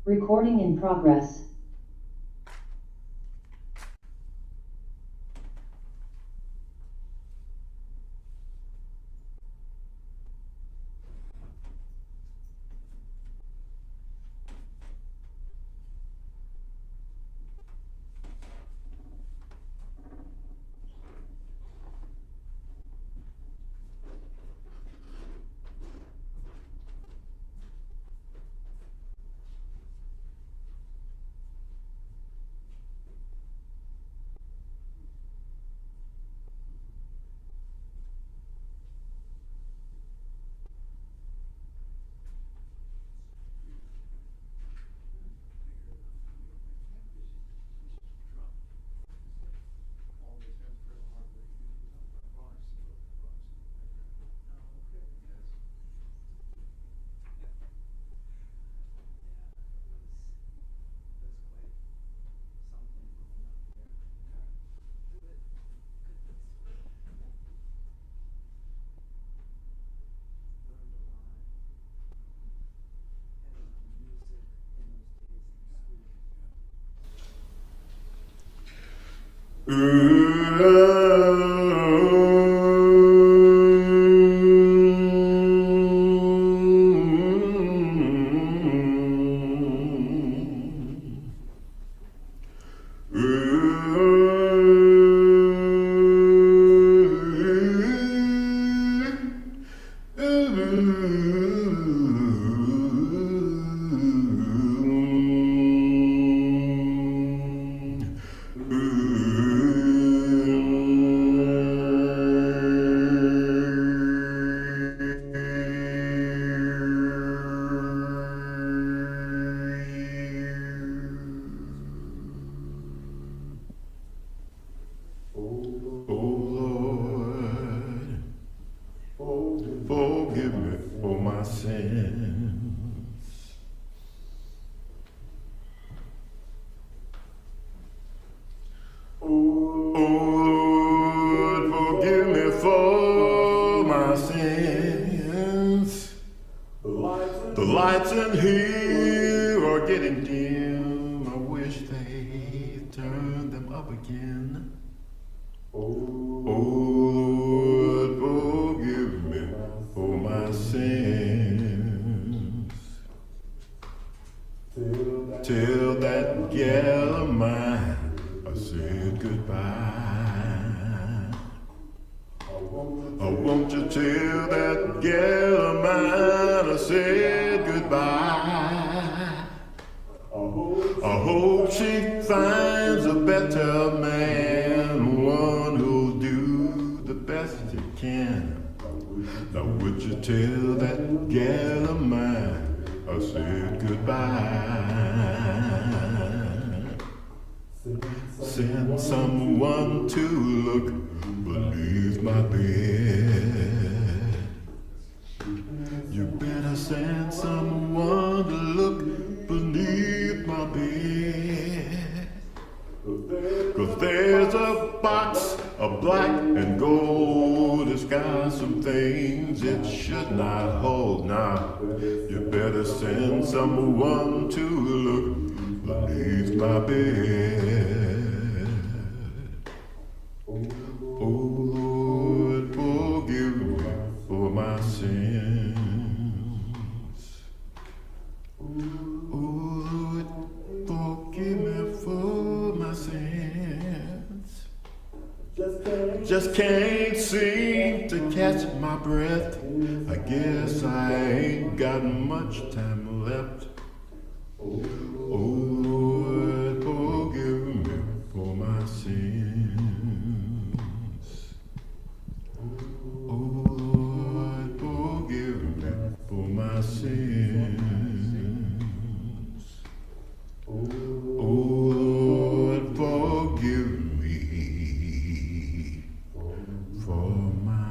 Recording in progress. Forgive me for my sins. Oh Lord, forgive me for my sins. The lights in here are getting dim. I wish they turned them up again. Oh Lord, forgive me for my sins. Tell that gal of mine I said goodbye. I want you to tell that gal of mine I said goodbye. I hope she finds a better man, one who'll do the best he can. Now would you tell that gal of mine I said goodbye? Send someone to look beneath my bed. You better send someone to look beneath my bed. 'Cause there's a box of black and gold. It's got some things it should not hold. Now, you better send someone to look beneath my bed. Oh Lord, forgive me for my sins. Oh Lord, forgive me for my sins. Just can't seem to catch my breath. I guess I ain't got much time left. Oh Lord, forgive me for my sins. Oh Lord, forgive me for my sins. Oh Lord, forgive me for my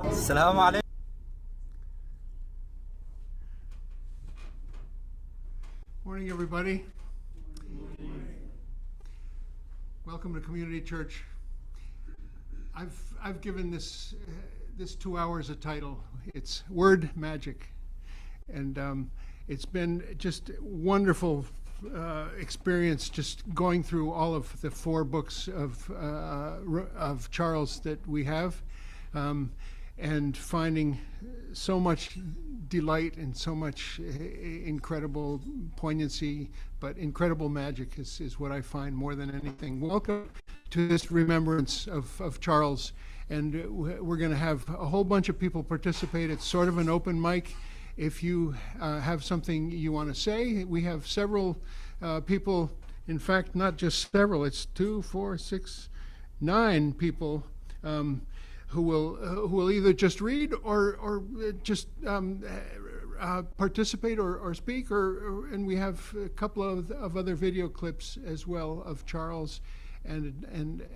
السلام عليكم. Morning, everybody. Welcome to Community Church. I've given this 2 hours a title. It's Word Magic, and it's been just wonderful experience just going through all of the 4 books of Charles that we have, and finding so much delight and so much incredible poignancy, but incredible magic is what I find more than anything. Welcome to this remembrance of Charles, and we're going to have a whole bunch of people participate. It's sort of an open mic. If you have something you want to say, we have several people, in fact, not just several, it's 2, 4, 6, 9 people who will either just read or just participate or speak, and we have a couple of other video clips as well of Charles, and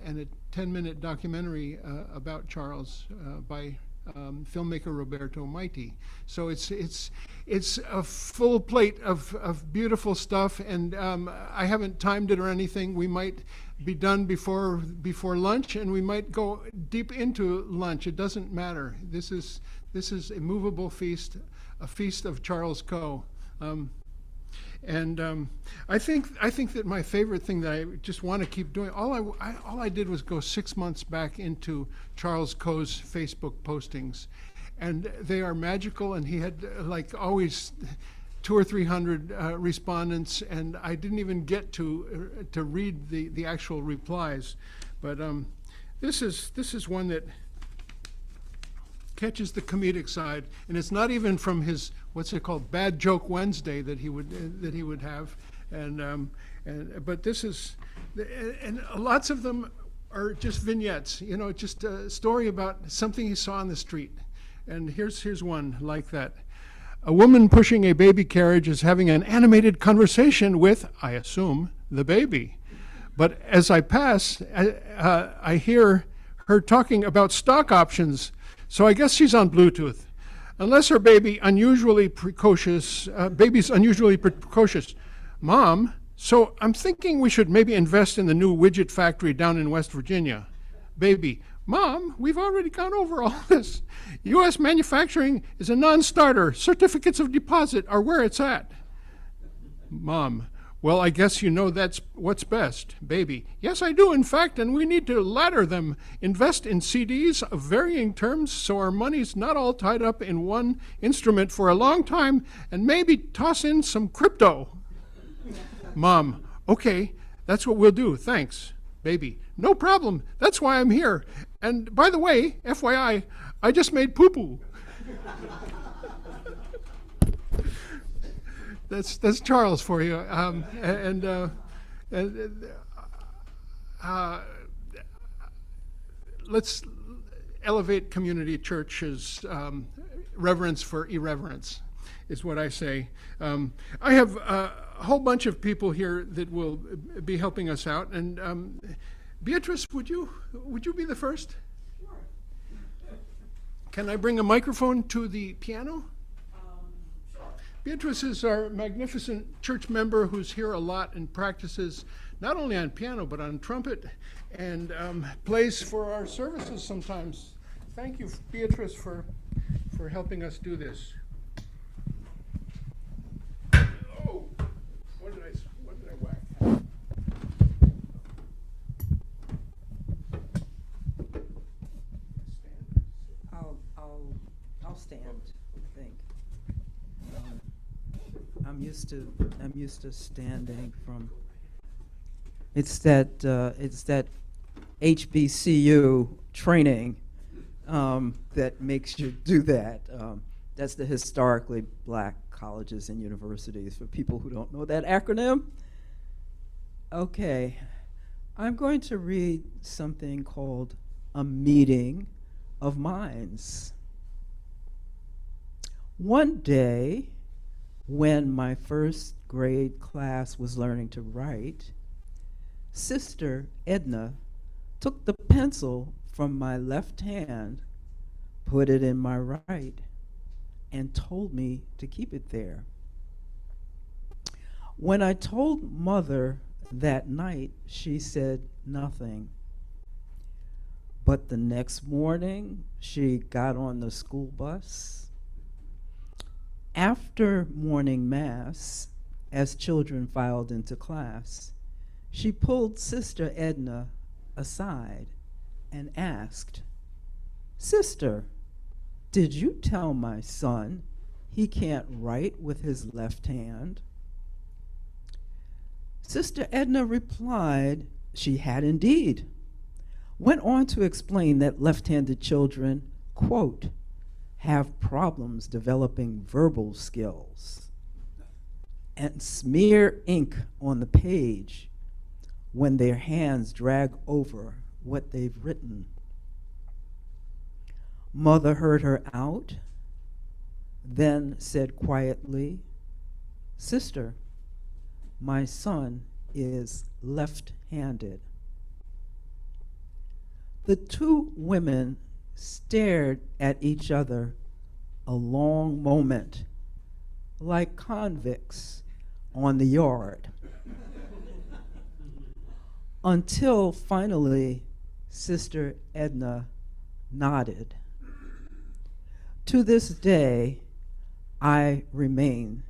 a 10-minute documentary about Charles by filmmaker Roberto Maiti. So it's a full plate of beautiful stuff, and I haven't timed it or anything. We might be done before lunch, and we might go deep into lunch. It doesn't matter. This is a movable feast, a feast of Charles Coe. I think that my favorite thing that I just want to keep doing, all I did was go 6 months back into Charles Coe's Facebook postings, and they are magical, and he had like always 200 or 300 respondents, and I didn't even get to read the actual replies, but this is one that catches the comedic side, and it's not even from his what's it called, Bad Joke Wednesday that he would have, but this is, and lots of them are just vignettes, just a story about something he saw on the street, and here's one like that. A woman pushing a baby carriage is having an animated conversation with, I assume, the baby, but as I pass, I hear her talking about stock options. So I guess she's on Bluetooth. Unless her baby's unusually precocious. Mom, so I'm thinking we should maybe invest in the new widget factory down in West Virginia. Baby, Mom, we've already gone over all this. U.S. manufacturing is a non-starter. Certificates of deposit are where it's at. Mom, well, I guess you know that's what's best. Baby, yes, I do, in fact, and we need to ladder them. Invest in CDs of varying terms so our money's not all tied up in one instrument for a long time, and maybe toss in some crypto. Mom, okay, that's what we'll do, thanks. Baby, no problem, that's why I'm here. And by the way, FYI, I just made poo-poo. That's Charles for you, let's elevate Community Church's reverence for irreverence, is what I say. I have a whole bunch of people here that will be helping us out, and Beatrice, would you be the first? Sure. Can I bring a microphone to the piano? Beatrice is our magnificent church member who's here a lot and practices not only on piano but on trumpet, and plays for our services sometimes. Thank you, Beatrice, for helping us do this. Oh, what did I whack? I'll stand, I think. I'm used to standing from. It's that HBCU training that makes you do that. That's the historically black colleges and universities, for people who don't know that acronym. Okay, I'm going to read something called A Meeting of Minds. One day, when my first grade class was learning to write, Sister Edna took the pencil from my left hand, put it in my right, and told me to keep it there. When I told Mother That night, she said nothing. But the next morning, she got on the school bus. After morning mass, as children filed into class, she pulled Sister Edna aside and asked, "Sister, did you tell my son he can't write with his left hand?" Sister Edna replied she had indeed, went on to explain that left-handed children, quote, have problems developing verbal skills and smear ink on the page when their hands drag over what they've written. Mother heard her out, then said quietly, "Sister, my son is left-handed." The two women stared at each other a long moment, like convicts on the yard, until finally Sister Edna nodded. To this day, I remain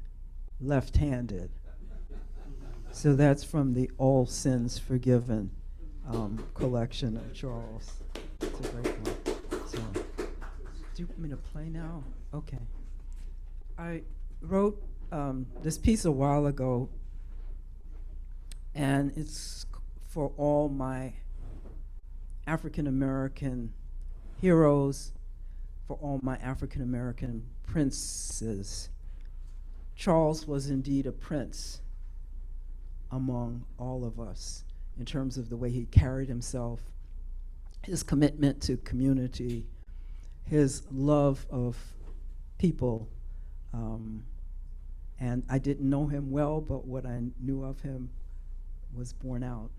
left-handed. So that's from the All Sins Forgiven collection of Charles. It's a great one. So, do you want me to play now? Okay. I wrote this piece a while ago, and it's for all my African American heroes, for all my African American princes. Charles was indeed a prince among all of us in terms of the way he carried himself, his commitment to community, his love of people. And I didn't know him well, but what I knew of him was borne out.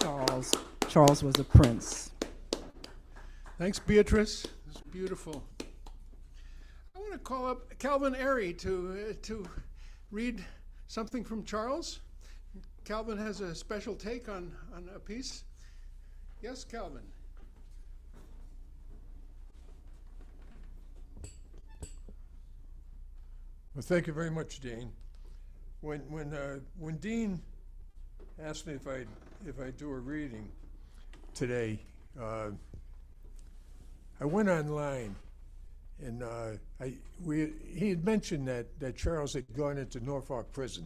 Charles. Charles was a prince. Thanks, Beatrice. It's beautiful. I want to call up Calvin Airy to read something from Charles. Calvin has a special take on a piece. Yes, Calvin. Well, thank you very much, Dean. When Dean asked me if I do a reading today, I went online, and he had mentioned that Charles had gone into Norfolk Prison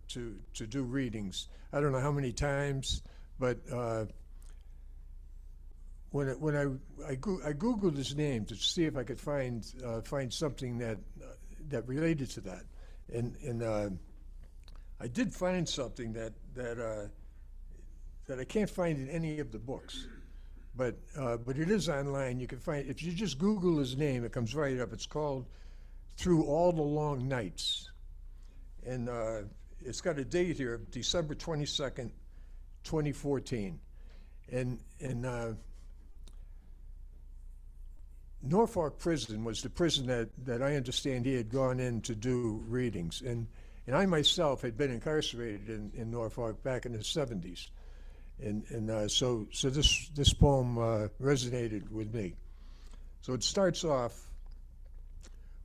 to do readings. I don't know how many times, but when I Googled his name to see if I could find something that related to that, and I did find something that I can't find in any of the books, but it is online. You can find, if you just Google his name, it comes right up. It's called "Through All the Long Nights," and it's got a date here, December 22nd, 2014, and Norfolk Prison was the prison that I understand he had gone in to do readings. And I myself had been incarcerated in Norfolk back in the 70s. So this poem resonated with me. So it starts off,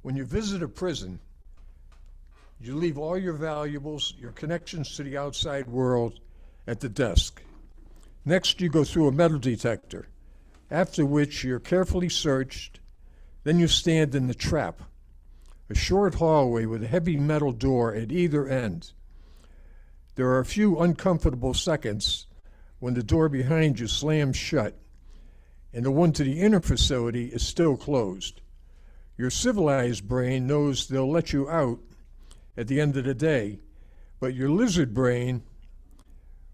when you visit a prison, you leave all your valuables, your connections to the outside world at the desk. Next, you go through a metal detector, after which you're carefully searched. Then you stand in the trap, a short hallway with a heavy metal door at either end. There are a few uncomfortable seconds when the door behind you slams shut and the one to the inner facility is still closed. Your civilized brain knows they'll let you out at the end of the day, but your lizard brain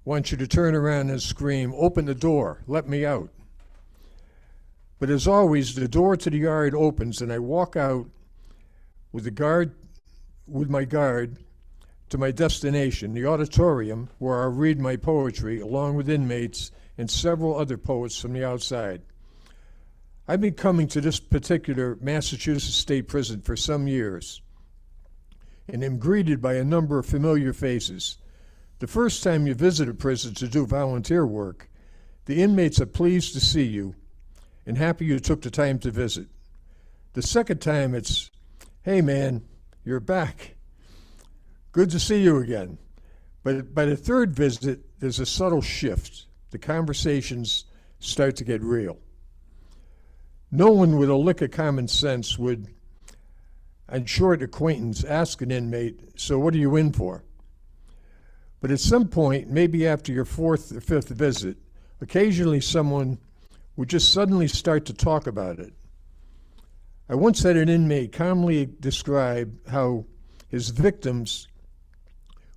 wants you to turn around and scream, "Open the door, let me out." But as always, the door to the yard opens and I walk out with my guard to my destination, the auditorium, where I'll read my poetry along with inmates and several other poets from the outside. I've been coming to this particular Massachusetts State Prison for some years and am greeted by a number of familiar faces. The first time you visit a prison to do volunteer work, the inmates are pleased to see you and happy you took the time to visit. The second time it's, "Hey man, you're back. Good to see you again." But by the third visit, there's a subtle shift. The conversations start to get real. No one with a lick of common sense would, on short acquaintance, ask an inmate, "So what are you in for?" But at some point, maybe after your fourth or fifth visit, occasionally someone would just suddenly start to talk about it. I once had an inmate calmly describe how his victim's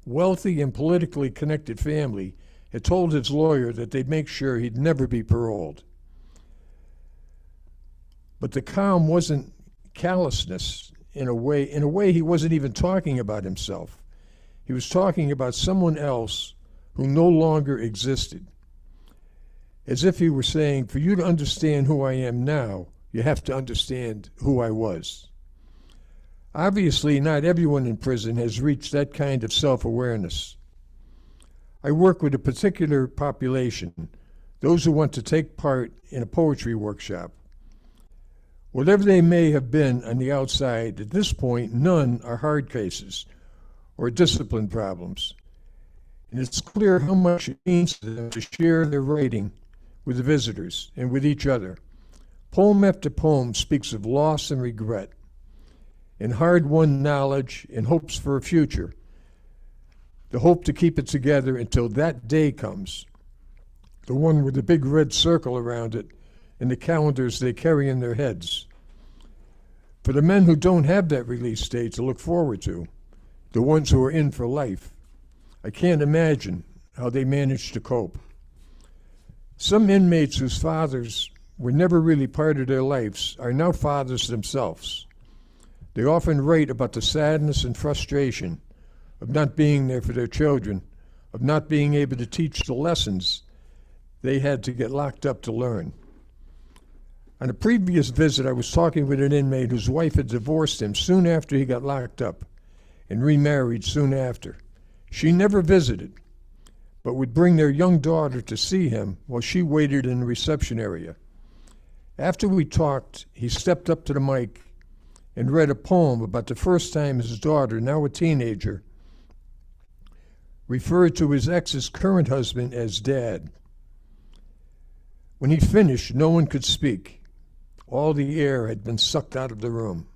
wealthy and politically connected family had told his lawyer that they'd make sure he'd never be paroled. But the calm wasn't callousness. In a way he wasn't even talking about himself. He was talking about someone else who no longer existed. As if he were saying, for you to understand who I am now, you have to understand who I was. Obviously, not everyone in prison has reached that kind of self-awareness. I work with a particular population, those who want to take part in a poetry workshop. Whatever they may have been on the outside, at this point, none are hard cases or discipline problems. And it's clear how much it means to them to share their writing with the visitors and with each other. Poem after poem speaks of loss and regret, and hard-won knowledge and hopes for a future, the hope to keep it together until that day comes, the one with the big red circle around it and the calendars they carry in their heads. For the men who don't have that release date to look forward to, the ones who are in for life, I can't imagine how they manage to cope. Some inmates whose fathers were never really part of their lives are now fathers themselves. They often write about the sadness and frustration of not being there for their children, of not being able to teach the lessons they had to get locked up to learn. On a previous visit, I was talking with an inmate whose wife had divorced him soon after he got locked up and remarried soon after. She never visited, but would bring their young daughter to see him while she waited in the reception area. After we talked, he stepped up to the mic and read a poem about the first time his daughter, now a teenager, referred to his ex's current husband as Dad. When he finished, no one could speak. All the air had been sucked out of the room.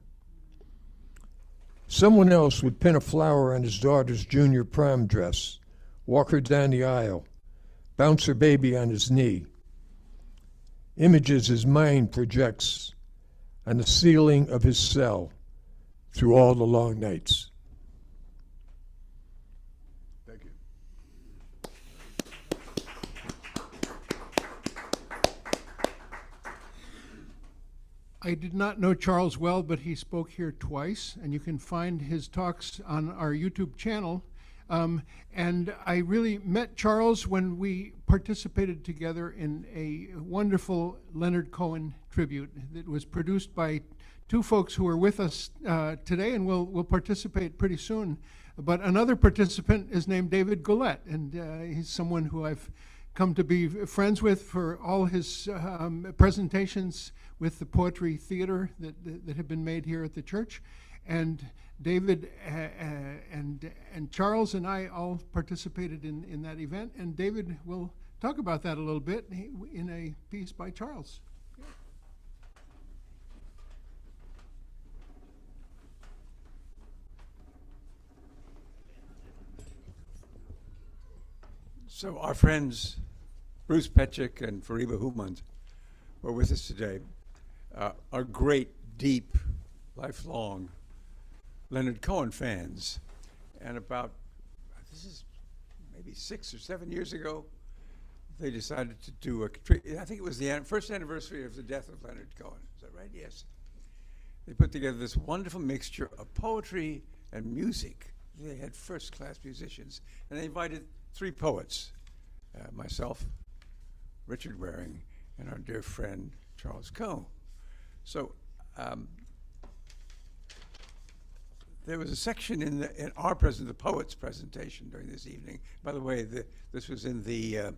Someone else would pin a flower on his daughter's junior prom dress, walk her down the aisle, bounce her baby on his knee. Images his mind projects on the ceiling of his cell through all the long nights. Thank you. I did not know Charles well, but he spoke here twice, and you can find his talks on our YouTube channel. And I really met Charles when we participated together in a wonderful Leonard Cohen tribute that was produced by two folks who are with us today and will participate pretty soon. But another participant is named David Goulet, and he's someone who I've come to be friends with for all his presentations with the Poetry Theater that have been made here at the church. And David and Charles and I all participated in that event, and David will talk about that a little bit in a piece by Charles. So our friends Bruce Petchik and Fariba Humand were with us today, are great, deep, lifelong Leonard Cohen fans. And about, this is maybe 6 or 7 years ago, they decided to do I think it was the first anniversary of the death of Leonard Cohen. Is that right? Yes. They put together this wonderful mixture of poetry and music. They had first-class musicians. And they invited 3 poets, myself, Richard Waring, and our dear friend, Charles Coe. So there was a section in our the poets' presentation during this evening. By the way, this was in the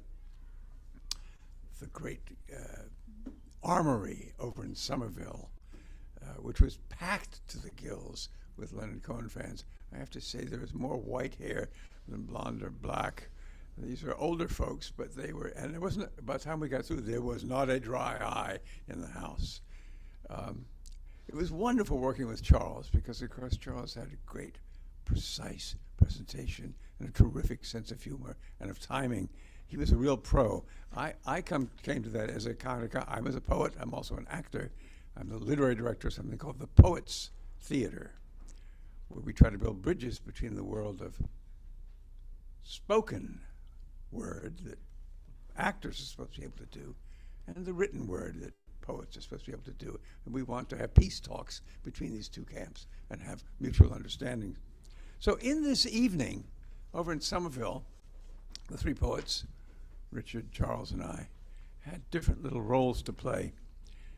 great armory over in Somerville, which was packed to the gills with Leonard Cohen fans. I have to say there was more white hair than blonde or black. These are older folks, but they were, and it wasn't, by the time we got through, there was not a dry eye in the house. It was wonderful working with Charles because, of course, Charles had a great, precise presentation and a terrific sense of humor and of timing. He was a real pro. I came to that as a kind of, I was a poet, I'm also an actor. I'm the literary director of something called the Poets Theater, where we try to build bridges between the world of spoken word that actors are supposed to be able to do and the written word that poets are supposed to be able to do. And we want to have peace talks between these two camps and have mutual understanding. So in this evening, over in Somerville, the 3 poets, Richard, Charles, and I, had different little roles to play.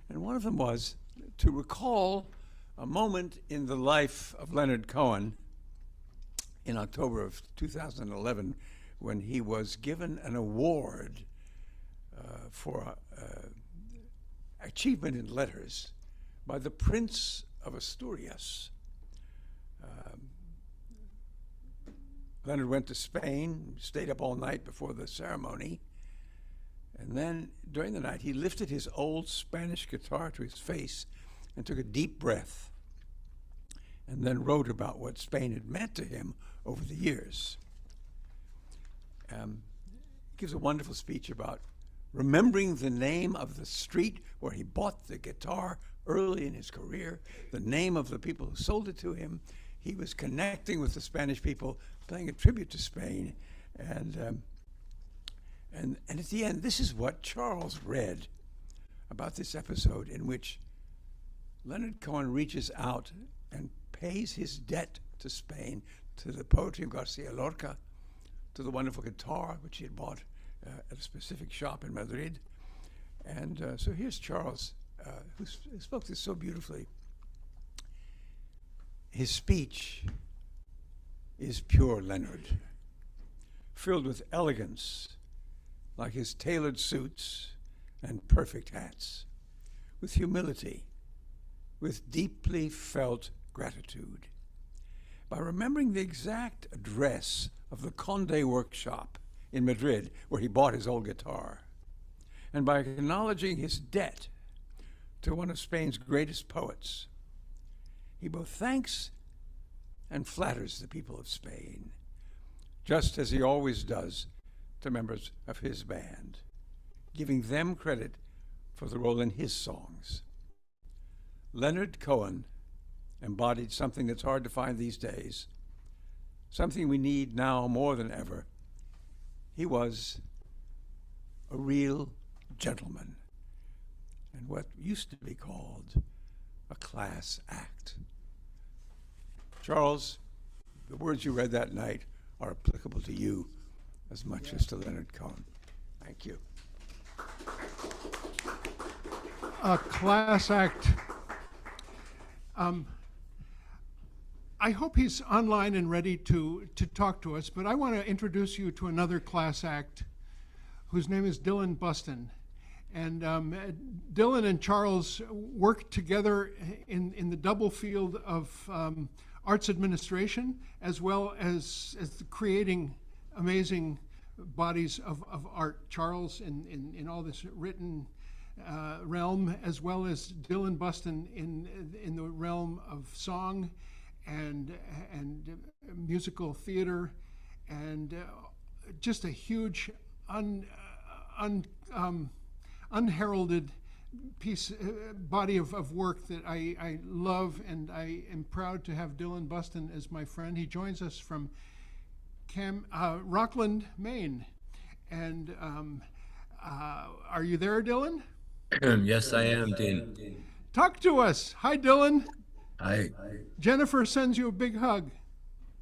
And one of them was to recall a moment in the life of Leonard Cohen in October of 2011 when he was given an award for achievement in letters by the Prince of Asturias. Leonard went to Spain, stayed up all night before the ceremony, and then during the night he lifted his old Spanish guitar to his face and took a deep breath and then wrote about what Spain had meant to him over the years. Gives a wonderful speech about remembering the name of the street where he bought the guitar early in his career, the name of the people who sold it to him. He was connecting with the Spanish people, paying a tribute to Spain. And at the end, this is what Charles read about this episode in which Leonard Cohen reaches out and pays his debt to Spain, to the poetry of Garcia Lorca, to the wonderful guitar which he had bought at a specific shop in Madrid. And so here's Charles, who spoke this so beautifully. His speech is pure Leonard, filled with elegance, like his tailored suits and perfect hats, with humility, with deeply felt gratitude. By remembering the exact address of the Conde workshop in Madrid, where he bought his old guitar, and by acknowledging his debt to one of Spain's greatest poets, he both thanks and flatters the people of Spain, just as he always does to members of his band, giving them credit for the role in his songs. Leonard Cohen embodied something that's hard to find these days, something we need now more than ever. He was a real gentleman, and what used to be called a class act. Charles, the words you read that night are applicable to you as much as to Leonard Cohen. Thank you. A class act. I hope he's online and ready to talk to us, but I want to introduce you to another class act whose name is Dylan Buston. And Dylan and Charles work together in the double field of arts administration, as well as creating amazing bodies of art. Charles in all this written realm, as well as Dylan Buston in the realm of song and musical theater, and just a huge unheralded body of work that I love, and I am proud to have Dylan Buston as my friend. He joins us from Rockland, Maine. And are you there, Dylan? Yes, I am, Dean. Talk to us. Hi, Dylan. Hi. Jennifer sends you a big hug.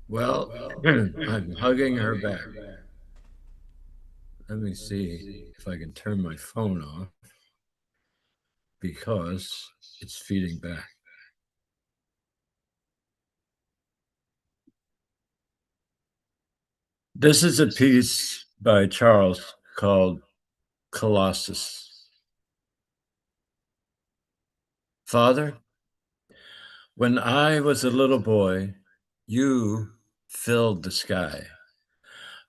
Well, I'm hugging her back. Let me see if I can turn my phone off, because it's feeding back. This is a piece by Charles called Colossus. Father, when I was a little boy, you filled the sky,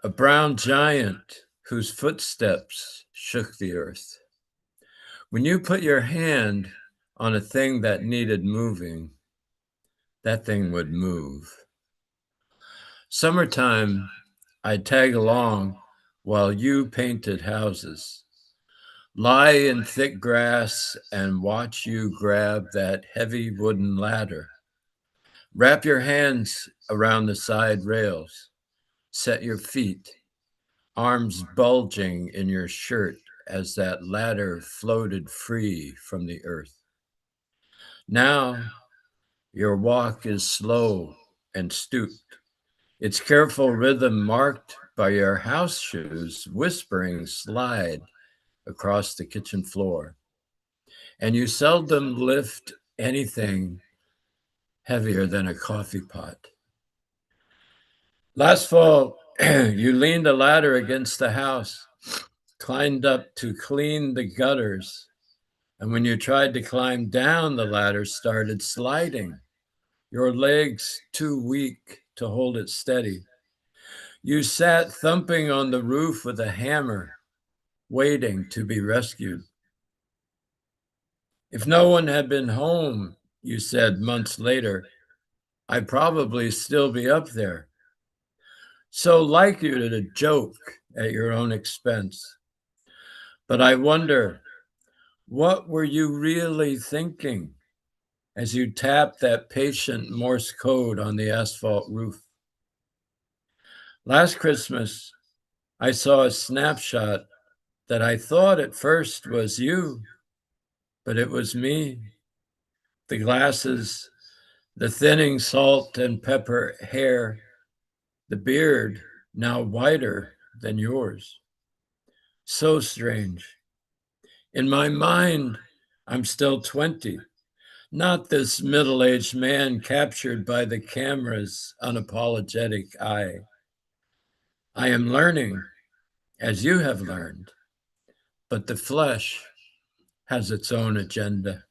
a brown giant whose footsteps shook the earth. When you put your hand on a thing that needed moving, that thing would move. Summertime, I'd tag along while you painted houses, lie in thick grass and watch you grab that heavy wooden ladder. Wrap your hands around the side rails, set your feet, arms bulging in your shirt as that ladder floated free from the earth. Now, your walk is slow and stooped, its careful rhythm marked by your house shoes whispering slide across the kitchen floor. And you seldom lift anything heavier than a coffee pot. Last fall, you leaned a ladder against the house, climbed up to clean the gutters, and when you tried to climb down, the ladder started sliding, your legs too weak to hold it steady. You sat thumping on the roof with a hammer, waiting to be rescued. If no one had been home, you said months later, I'd probably still be up there. So like you to joke at your own expense. But I wonder, what were you really thinking as you tapped that patient Morse code on the asphalt roof? Last Christmas, I saw a snapshot that I thought at first was you, but it was me. The glasses, the thinning salt and pepper hair, the beard, now wider than yours. So strange. In my mind, I'm still 20, not this middle-aged man captured by the camera's unapologetic eye. I am learning, as you have learned, but the flesh has its own agenda.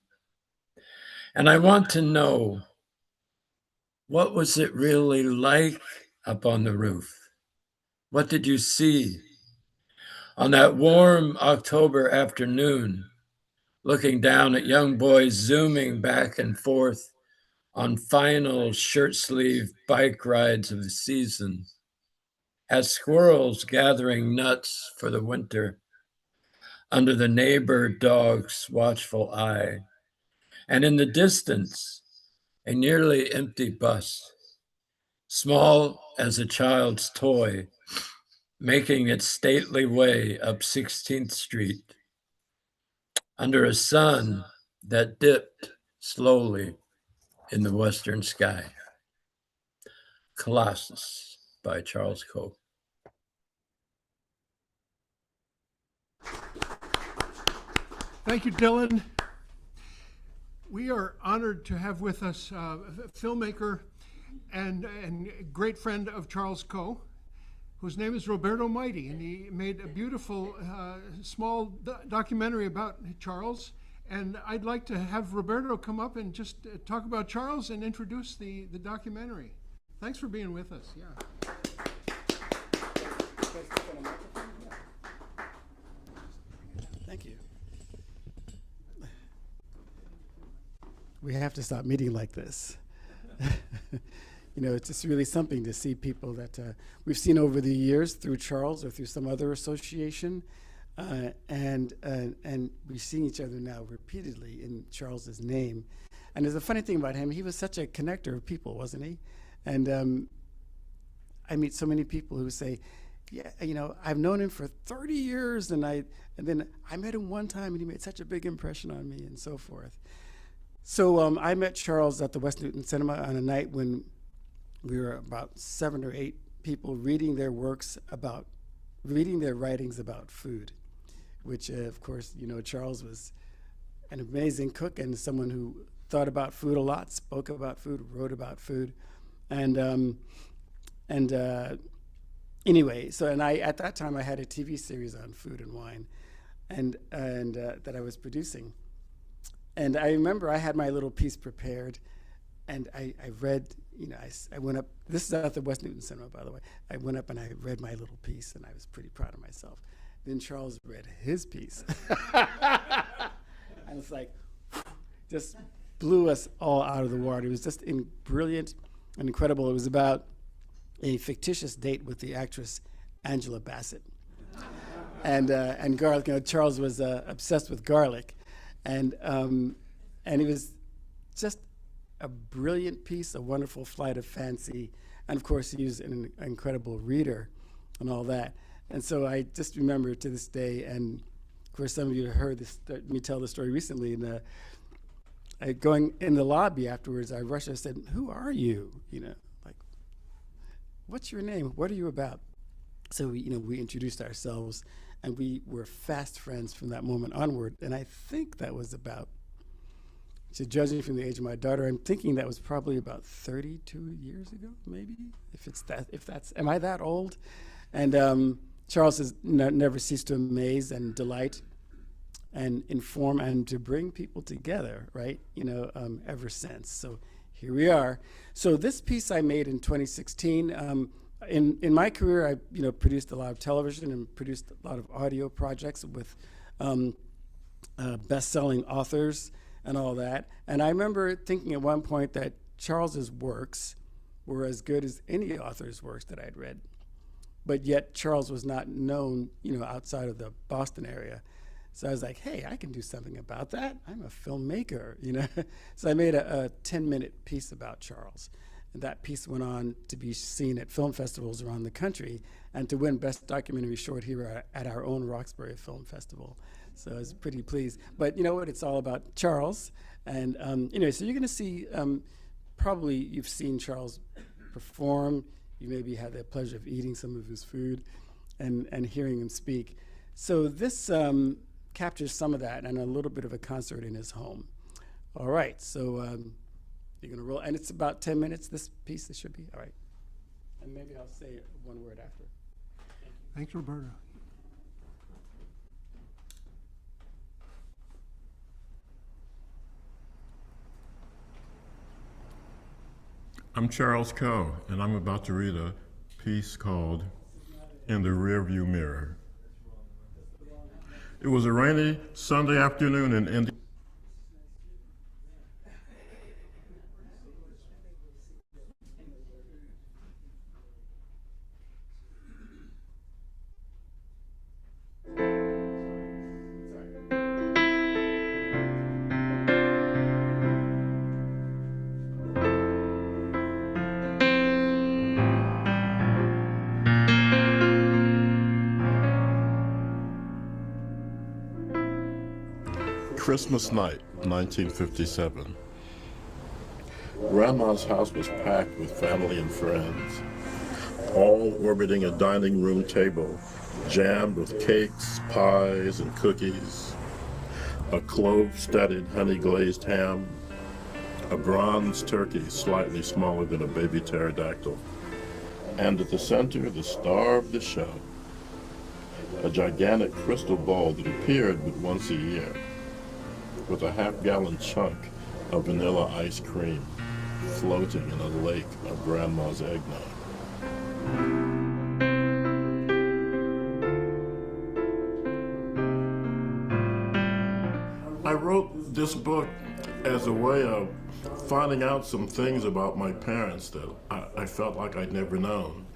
And I want to know, what was it really like up on the roof? What did you see on that warm October afternoon, looking down at young boys zooming back and forth on final shirt sleeve bike rides of the season, at squirrels gathering nuts for the winter under the neighbor dog's watchful eye, and in the distance, a nearly empty bus, small as a child's toy, making its stately way up 16th Street under a sun that dipped slowly in the western sky. Colossus by Charles Coe. Thank you, Dylan. We are honored to have with us a filmmaker and great friend of Charles Coe, whose name is Roberto Mighty, and he made a beautiful small documentary about Charles. And I'd like to have Roberto come up and just talk about Charles and introduce the documentary. Thanks for being with us. Yeah. Thank you. We have to stop meeting like this. You know, it's just really something to see people that we've seen over the years through Charles or through some other association, and we've seen each other now repeatedly in Charles's name. And there's a funny thing about him, he was such a connector of people, wasn't he? And I meet so many people who say, yeah, you know, I've known him for 30 years, and then I met him one time, and he made such a big impression on me, and so forth. So I met Charles at the West Newton Cinema on a night when we were about 7 or 8 people reading their writings about food, which of course, you know, Charles was an amazing cook and someone who thought about food a lot, spoke about food, wrote about food. And anyway, so at that time I had a TV series on food and wine and that I was producing. And I remember I had my little piece prepared, and I read, you know, I went up, this is at the West Newton Cinema, by the way. I went up and I read my little piece, and I was pretty proud of myself. Then Charles read his piece. And it's like, just blew us all out of the water. It was just brilliant and incredible. It was about a fictitious date with the actress Angela Bassett. And garlic, you know, Charles was obsessed with garlic. And it was just a brilliant piece, a wonderful flight of fancy. And of course, he was an incredible reader and all that. And so I just remember to this day, and of course, some of you heard me tell the story recently. And going in the lobby afterwards, I rushed, I said, "Who are you? You know, like, what's your name? What are you about?" So we introduced ourselves, and we were fast friends from that moment onward. And I think that was about, so judging from the age of my daughter, I'm thinking that was probably about 32 years ago, maybe, am I that old? And Charles has never ceased to amaze and delight and inform and to bring people together, right? Ever since. So here we are. So this piece I made in 2016. In my career, I produced a lot of television and produced a lot of audio projects with best-selling authors and all that. And I remember thinking at one point that Charles's works were as good as any author's works that I'd read. But yet Charles was not known, outside of the Boston area. So I was like, hey, I can do something about that. I'm a filmmaker, So I made a 10-minute piece about Charles. And that piece went on to be seen at film festivals around the country and to win Best Documentary Short here at our own Roxbury Film Festival. So I was pretty pleased. But you know what? It's all about Charles. And so you're going to see, probably you've seen Charles perform. you maybe had the pleasure of eating some of his food and hearing him speak. So this captures some of that and a little bit of a concert in his home. All right, so you're gonna roll, and it's about 10 minutes, this piece, it should be, all right. And maybe I'll say one word after. Thanks, Roberta. I'm Charles Coe, and I'm about to read a piece called In the Rearview Mirror. It was a rainy Sunday afternoon in India. Christmas night, 1957. Grandma's house was packed with family and friends, all orbiting a dining room table jammed with cakes, pies, and cookies, a clove-studded honey-glazed ham, a bronze turkey slightly smaller than a baby pterodactyl, and at the center, the star of the show, a gigantic crystal ball that appeared but once a year, with a half-gallon chunk of vanilla ice cream floating in a lake of Grandma's eggnog. I wrote this book as a way of finding out some things about my parents that I felt like I'd never known.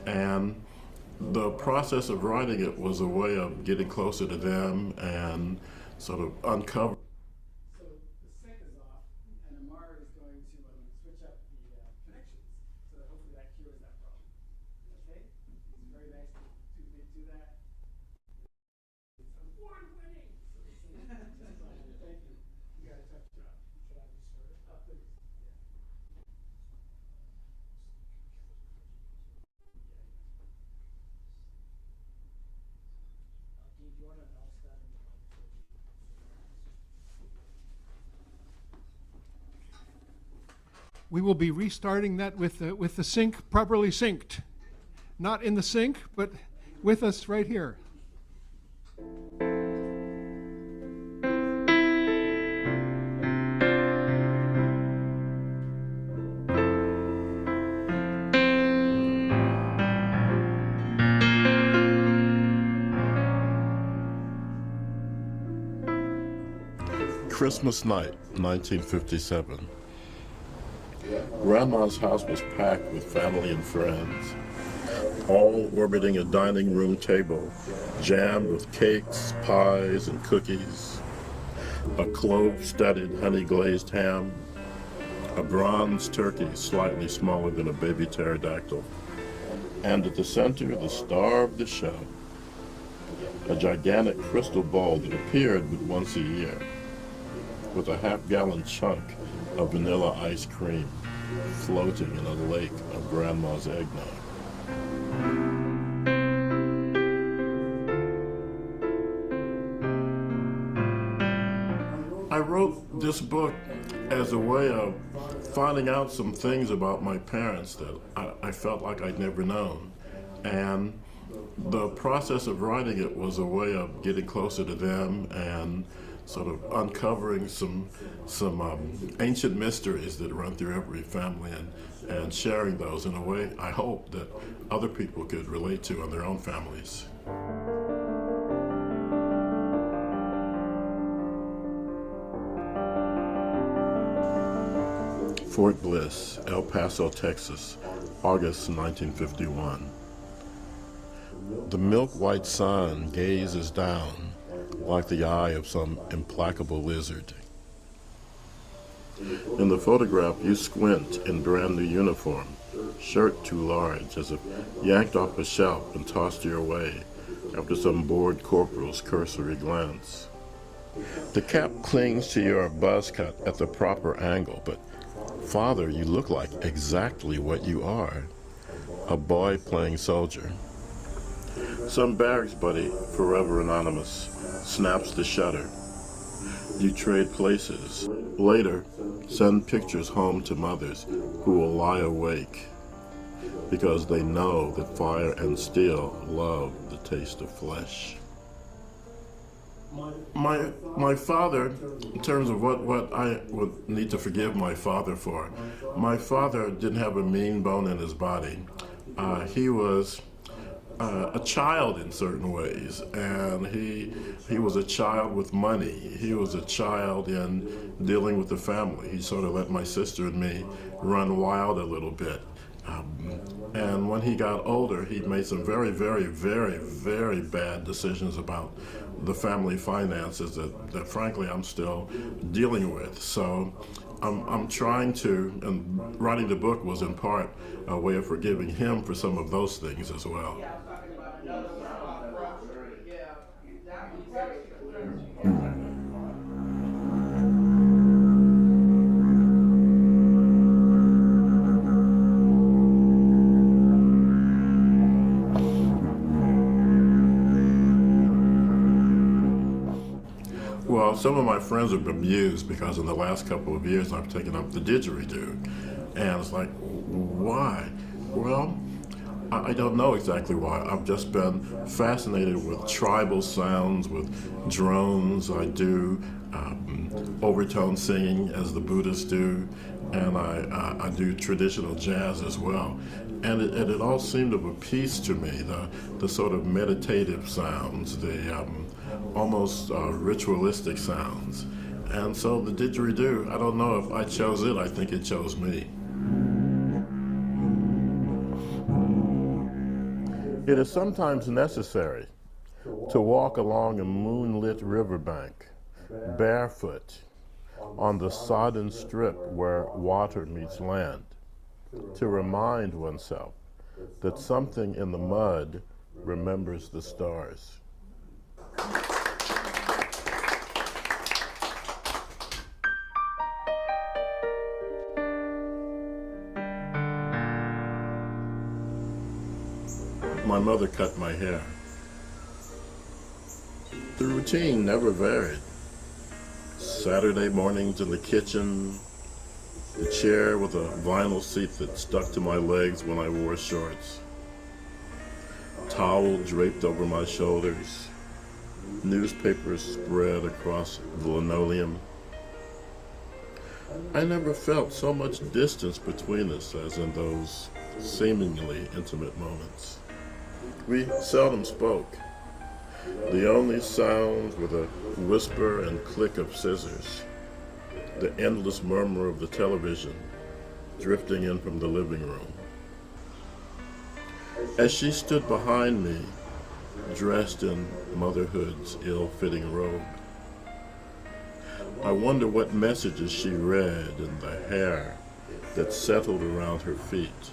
And the process of writing it was a way of getting closer to them and sort of uncover. So the sync is off, and Amar is going to switch up the connections, so that hopefully that cures that problem. Okay? It's very nice to do that. It's award-winning! Thank you. You got a tough job. Should I be started? Please. We will be restarting that with the sync properly synced. Not in the sync, but with us right here. Christmas night, 1957. Grandma's house was packed with family and friends, all orbiting a dining room table jammed with cakes, pies, and cookies, a clove-studded honey-glazed ham, a bronze turkey slightly smaller than a baby pterodactyl, and at the center, the star of the show, a gigantic crystal ball that appeared but once a year, with a half-gallon chunk of vanilla ice cream floating in a lake of Grandma's eggnog. I wrote this book as a way of finding out some things about my parents that I felt like I'd never known. And the process of writing it was a way of getting closer to them and sort of uncovering some ancient mysteries that run through every family and sharing those in a way I hope that other people could relate to in their own families. Fort Bliss, El Paso, Texas, August 1951. The milk-white sun gazes down like the eye of some implacable lizard. In the photograph, you squint in brand new uniform, shirt too large, as if yanked off a shelf and tossed your way after some bored corporal's cursory glance. The cap clings to your buzz cut at the proper angle, but Father, you look like exactly what you are. A boy playing soldier. Some barracks buddy, forever anonymous, snaps the shutter. You trade places. Later, send pictures home to mothers who will lie awake because they know that fire and steel love the taste of flesh. My father, in terms of what I would need to forgive my father for, my father didn't have a mean bone in his body. He was a child in certain ways, and he was a child with money. He was a child in dealing with the family. He sort of let my sister and me run wild a little bit. And when he got older, he made some very, very, very, very bad decisions about the family finances that frankly I'm still dealing with. So I'm trying to, and writing the book was in part a way of forgiving him for some of those things as well. Well, some of my friends have been amused because in the last couple of years I've taken up the didgeridoo. And it's like, why? Well, I don't know exactly why. I've just been fascinated with tribal sounds, with drones. I do overtone singing as the Buddhists do, and I do traditional jazz as well. And it all seemed of a piece to me, the sort of meditative sounds, the almost ritualistic sounds. And so the didgeridoo, I don't know if I chose it, I think it chose me. It is sometimes necessary to walk along a moonlit riverbank, barefoot, on the sodden strip where water meets land, to remind oneself that something in the mud remembers the stars. My mother cut my hair. The routine never varied. Saturday mornings in the kitchen, the chair with a vinyl seat that stuck to my legs when I wore shorts, towel draped over my shoulders, newspapers spread across the linoleum. I never felt so much distance between us as in those seemingly intimate moments. We seldom spoke. The only sounds were the whisper and click of scissors, the endless murmur of the television drifting in from the living room. As she stood behind me, dressed in motherhood's ill-fitting robe, I wonder what messages she read in the hair that settled around her feet,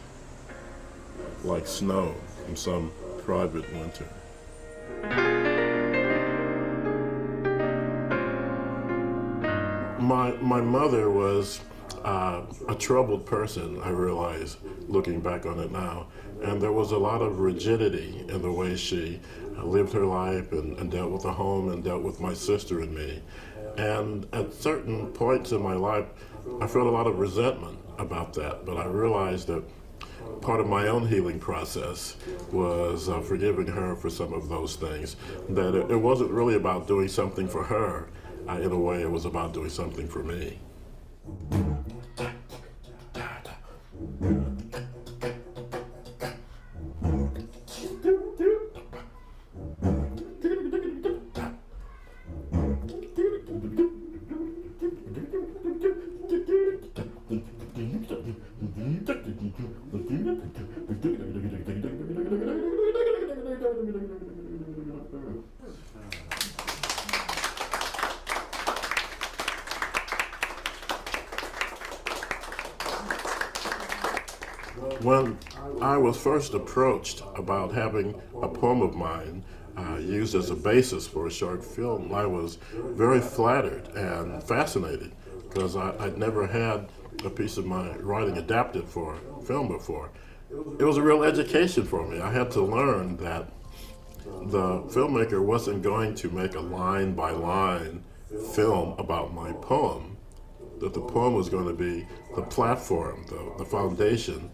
like snow from some private winter. My mother was a troubled person, I realize, looking back on it now. And there was a lot of rigidity in the way she lived her life and dealt with the home and dealt with my sister and me. And at certain points in my life, I felt a lot of resentment about that. But I realized that part of my own healing process was forgiving her for some of those things, that it wasn't really about doing something for her. In a way, it was about doing something for me. When I was first approached about having a poem of mine used as a basis for a short film, I was very flattered and fascinated because I'd never had a piece of my writing adapted for film before. it was a real education for me. I had to learn that the filmmaker wasn't going to make a line-by-line film about my poem, that the poem was going to be the platform, the foundation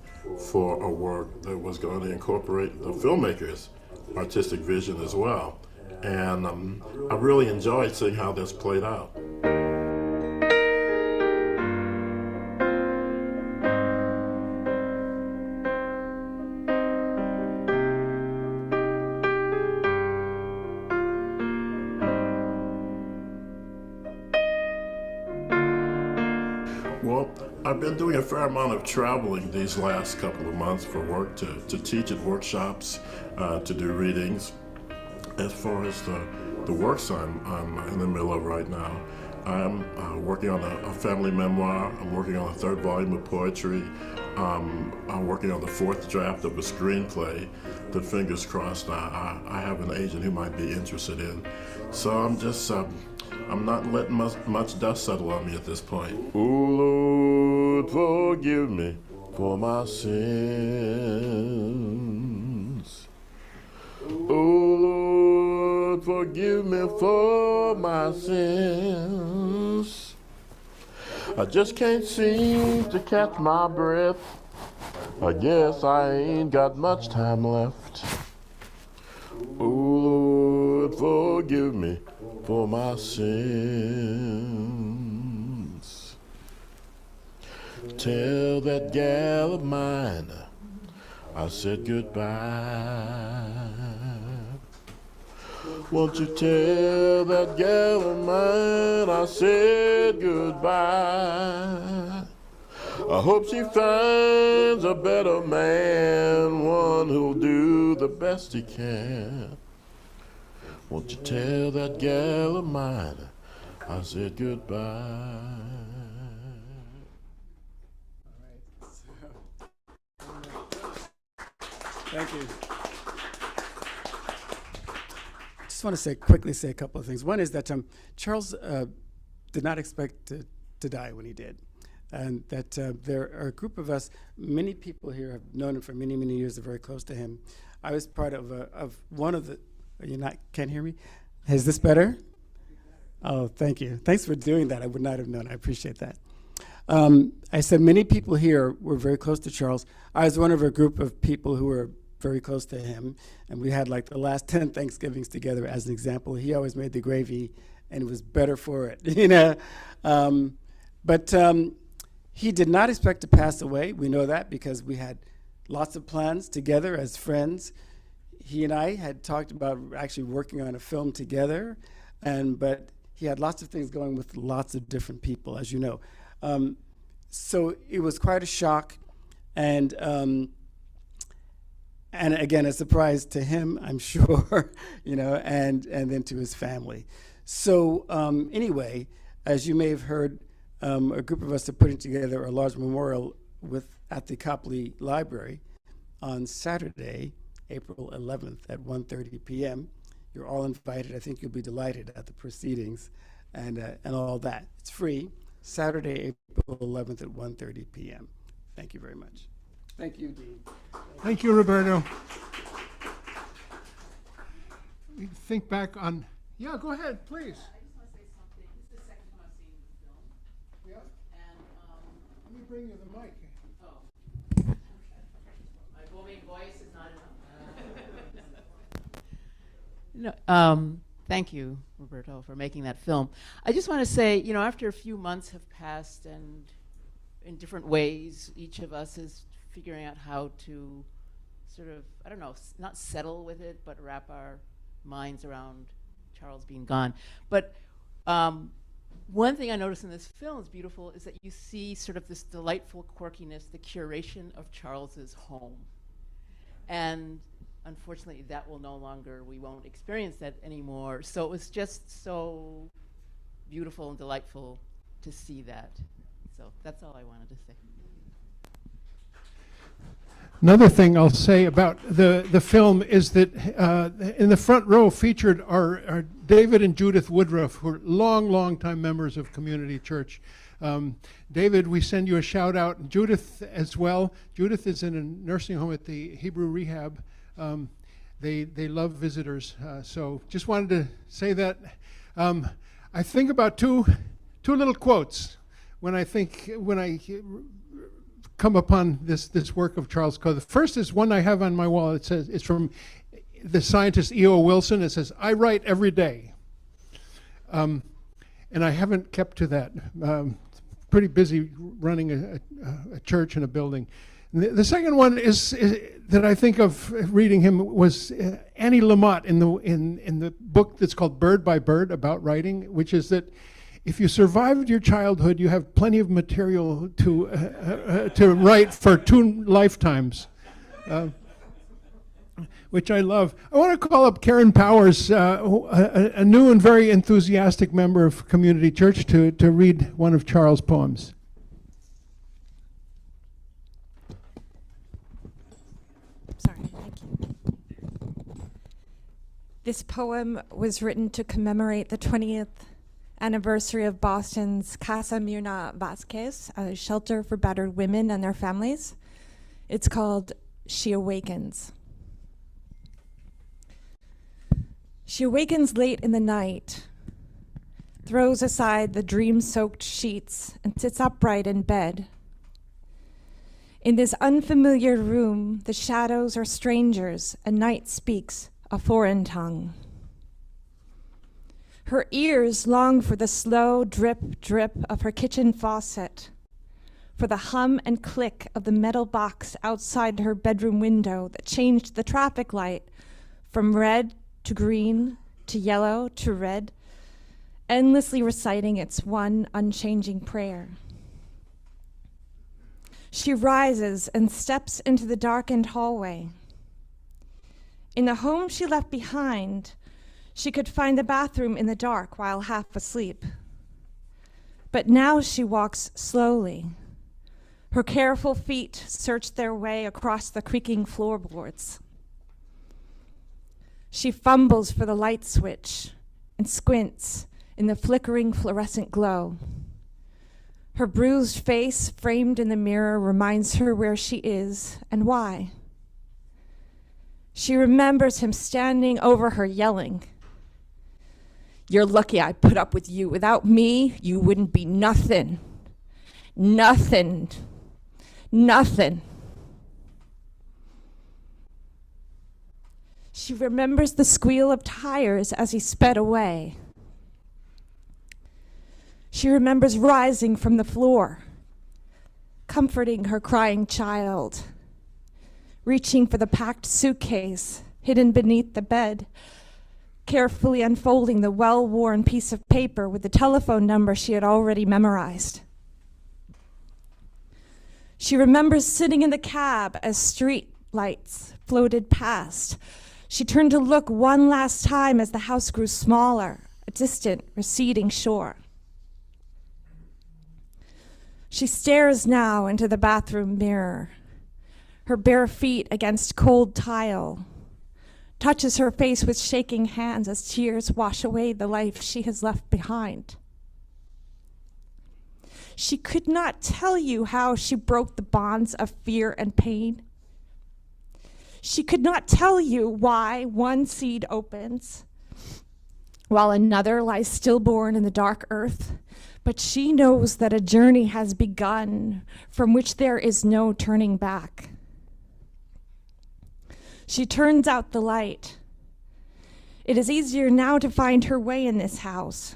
for a work that was going to incorporate the filmmaker's artistic vision as well. And I really enjoyed seeing how this played out. Well, I've been doing a fair amount of traveling these last couple of months for work, to teach at workshops, to do readings. As far as the works I'm in the middle of right now, I'm working on a family memoir. I'm working on a third volume of poetry. I'm working on the fourth draft of a screenplay that, fingers crossed, I have an agent who might be interested in. So I'm just, I'm not letting much dust settle on me at this point. Oh Lord, forgive me for my sins. Oh Lord, forgive me for my sins. I just can't seem to catch my breath. I guess I ain't got much time left. Oh Lord, forgive me for my sins. Tell that gal of mine I said goodbye. Won't you tell that gal of mine I said goodbye? I hope she finds a better man, one who'll do the best he can. Won't you tell that gal of mine I said goodbye? Thank you. I just want to quickly say a couple of things. One is that Charles did not expect to die when he did. And that there are a group of us, many people here have known him for many, many years, are very close to him. I was part of one of the, can't hear me? Is this better? Oh, thank you. Thanks for doing that. I would not have known. I appreciate that. I said many people here were very close to Charles. I was one of a group of people who were very close to him, and we had like the last 10 Thanksgivings together as an example. He always made the gravy, and it was better for it, But he did not expect to pass away. We know that because we had lots of plans together as friends. He and I had talked about actually working on a film together, but he had lots of things going with lots of different people, as you know. So it was quite a shock, and again, a surprise to him, I'm sure, and then to his family. So anyway, as you may have heard, a group of us are putting together a large memorial at the Copley Library on Saturday, April 11th at 1:30 p.m. You're all invited. I think you'll be delighted at the proceedings and all that. It's free. Saturday, April 11th at 1:30 p.m. Thank you very much. Thank you, Dean. Thank you, Roberto. We think back on, yeah, go ahead, please. I just want to say something. This is the second time I've seen the film. Yeah, And, let me bring you the mic. my booming voice is not enough. Thank you, Roberto, for making that film. I just want to say, after a few months have passed and in different ways, each of us is figuring out how to sort of, not settle with it, but wrap our minds around Charles being gone. But one thing I noticed in this film is beautiful is that you see sort of this delightful quirkiness, the curation of Charles's home. And unfortunately, that will no longer, we won't experience that anymore. So it was just so beautiful and delightful to see that. So that's all I wanted to say. Another thing I'll say about the film is that in the front row featured are David and Judith Woodruff, who are long time members of Community Church. David, we send you a shout out. Judith as well. Judith is in a nursing home at the Hebrew Rehab. They love visitors. So just wanted to say that. I think about two little quotes when I come upon this work of Charles Coe. The first is one I have on my wall. It says, it's from the scientist E.O. Wilson. It says, "I write every day." And I haven't kept to that. Pretty busy running a church and a building. And the second one is that I think of reading him was Annie Lamott in the book that's called Bird by Bird about writing, which is that if you survived your childhood, you have plenty of material to write for 2 lifetimes, which I love. I want to call up Karen Powers, a new and very enthusiastic member of Community Church, to read one of Charles' poems. Sorry, thank you. This poem was written to commemorate the 20th anniversary of Boston's Casa Myrna Vasquez, a shelter for battered women and their families. It's called She Awakens. She awakens late in the night, throws aside the dream-soaked sheets, and sits upright in bed. In this unfamiliar room, the shadows are strangers, and night speaks a foreign tongue. Her ears long for the slow drip, drip of her kitchen faucet, for the hum and click of the metal box outside her bedroom window that changed the traffic light from red to green to yellow to red, endlessly reciting its one unchanging prayer. She rises and steps into the darkened hallway. In the home she left behind, she could find the bathroom in the dark while half asleep. But now she walks slowly. Her careful feet search their way across the creaking floorboards. She fumbles for the light switch and squints in the flickering fluorescent glow. Her bruised face framed in the mirror reminds her where she is and why. She remembers him standing over her yelling, "You're lucky I put up with you. Without me, you wouldn't be nothing. Nothing. Nothing." She remembers the squeal of tires as he sped away. She remembers rising from the floor, comforting her crying child, reaching for the packed suitcase hidden beneath the bed, carefully unfolding the well-worn piece of paper with the telephone number she had already memorized. She remembers sitting in the cab as street lights floated past. She turned to look one last time as the house grew smaller, a distant, receding shore. She stares now into the bathroom mirror, her bare feet against cold tile, touches her face with shaking hands as tears wash away the life she has left behind. She could not tell you how she broke the bonds of fear and pain. She could not tell you why one seed opens while another lies stillborn in the dark earth, but she knows that a journey has begun from which there is no turning back. She turns out the light. It is easier now to find her way in this house.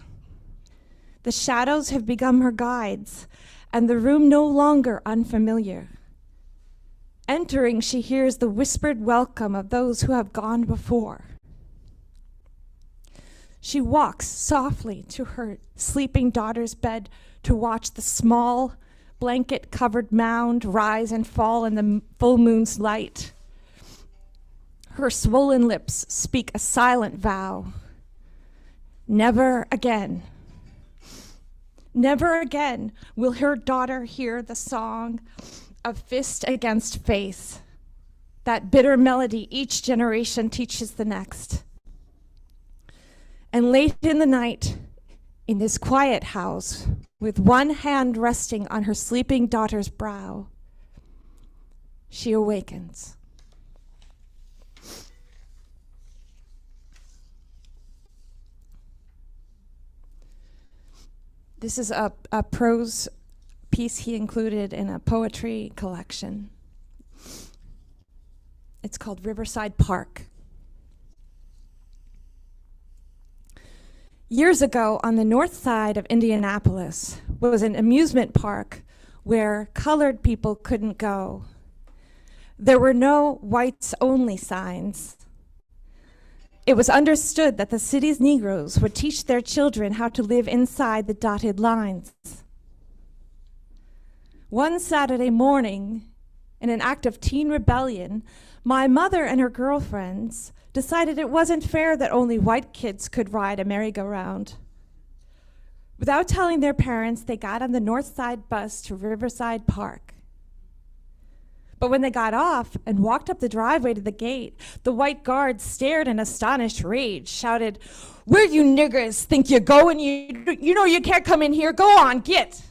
The shadows have become her guides, and the room no longer unfamiliar. Entering, she hears the whispered welcome of those who have gone before. She walks softly to her sleeping daughter's bed to watch the small, blanket-covered mound rise and fall in the full moon's light. Her swollen lips speak a silent vow. Never again. Never again will her daughter hear the song of fist against face, that bitter melody each generation teaches the next. And late in the night, In this quiet house, with one hand resting on her sleeping daughter's brow, she awakens. This is a prose piece he included in a poetry collection. It's called Riverside Park. Years ago, on the north side of Indianapolis was an amusement park where colored people couldn't go. There were no whites-only signs. It was understood that the city's Negroes would teach their children how to live inside the dotted lines. One Saturday morning, in an act of teen rebellion, my mother and her girlfriends decided it wasn't fair that only white kids could ride a merry-go-round. Without telling their parents, they got on the North Side bus to Riverside Park. But when they got off and walked up the driveway to the gate, the white guards stared in astonished rage, shouted, "Where you niggers think you're going? You know you can't come in here. Go on, get."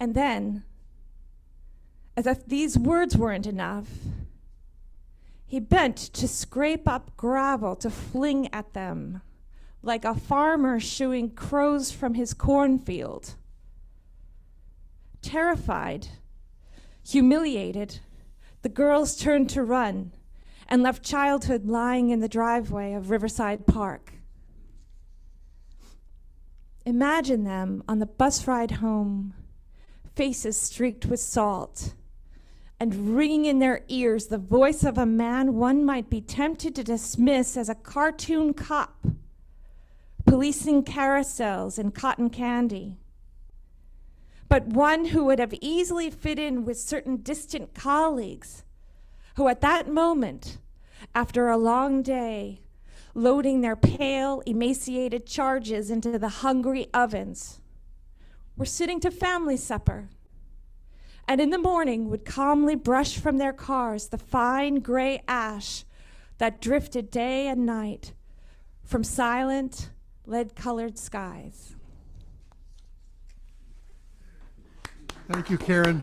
And then, as if these words weren't enough, he bent to scrape up gravel to fling at them, like a farmer shooing crows from his cornfield. Terrified, humiliated, the girls turned to run and left childhood lying in the driveway of Riverside Park. Imagine them on the bus ride home, faces streaked with salt, and ringing in their ears the voice of a man one might be tempted to dismiss as a cartoon cop, policing carousels and cotton candy, but one who would have easily fit in with certain distant colleagues who at that moment, after a long day, loading their pale, emaciated charges into the hungry ovens, were sitting to family supper, and in the morning would calmly brush from their cars the fine gray ash that drifted day and night from silent, lead-colored skies. Thank you, Karen.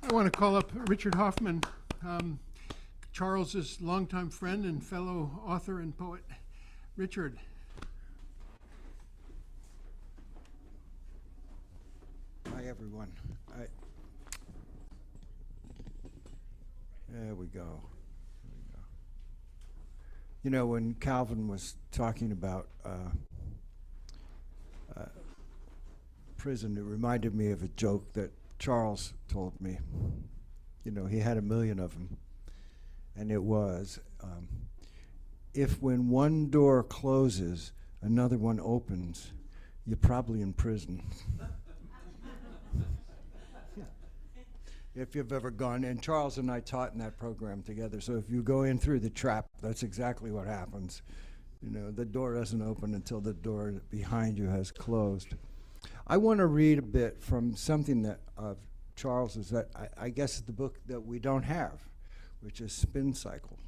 I want to call up Richard Hoffman, Charles's longtime friend and fellow author and poet. Richard. Hi, everyone. There we go. You know, when Calvin was talking about prison, it reminded me of a joke that Charles told me. You know, he had 1 million of them. And it was, if when one door closes, another one opens, you're probably in prison. If you've ever gone, and Charles and I taught in that program together, so if you go in through the trap, that's exactly what happens. You know, the door doesn't open until the door behind you has closed. I want to read a bit from something that of Charles's that I guess is the book that we don't have, which is Spin Cycle.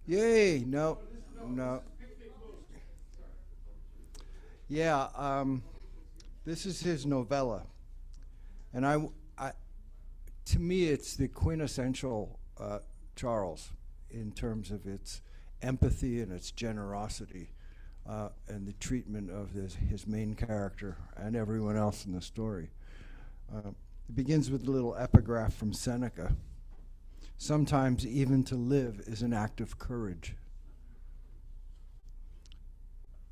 Yay, no. Yeah, this is his novella. And to me, it's the quintessential Charles in terms of its empathy and its generosity and the treatment of his main character and everyone else in the story. It begins with a little epigraph from Seneca. Sometimes even to live is an act of courage.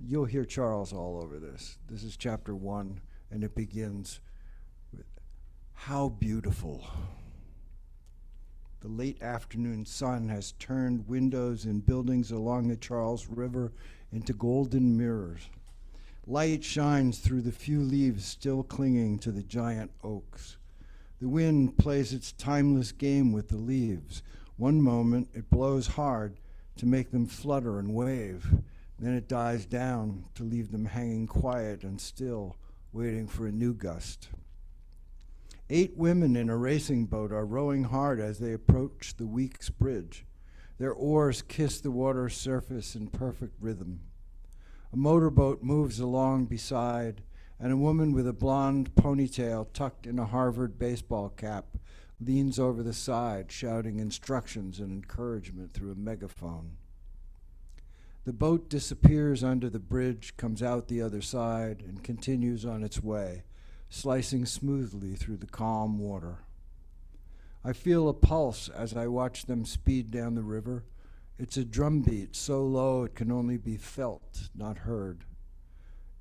You'll hear Charles all over this. This is chapter 1, and it begins with, "How beautiful. The late afternoon sun has turned windows and buildings along the Charles River into golden mirrors. Light shines through the few leaves still clinging to the giant oaks. The wind plays its timeless game with the leaves. One moment it blows hard to make them flutter and wave. Then it dies down to leave them hanging quiet and still, waiting for a new gust. 8 women in a racing boat are rowing hard as they approach the Weeks Bridge. Their oars kiss the water's surface in perfect rhythm. A motorboat moves along beside, and a woman with a blonde ponytail tucked in a Harvard baseball cap leans over the side, shouting instructions and encouragement through a megaphone. The boat disappears under the bridge, comes out the other side, and continues on its way, slicing smoothly through the calm water. I feel a pulse as I watch them speed down the river. It's a drumbeat so low it can only be felt, not heard.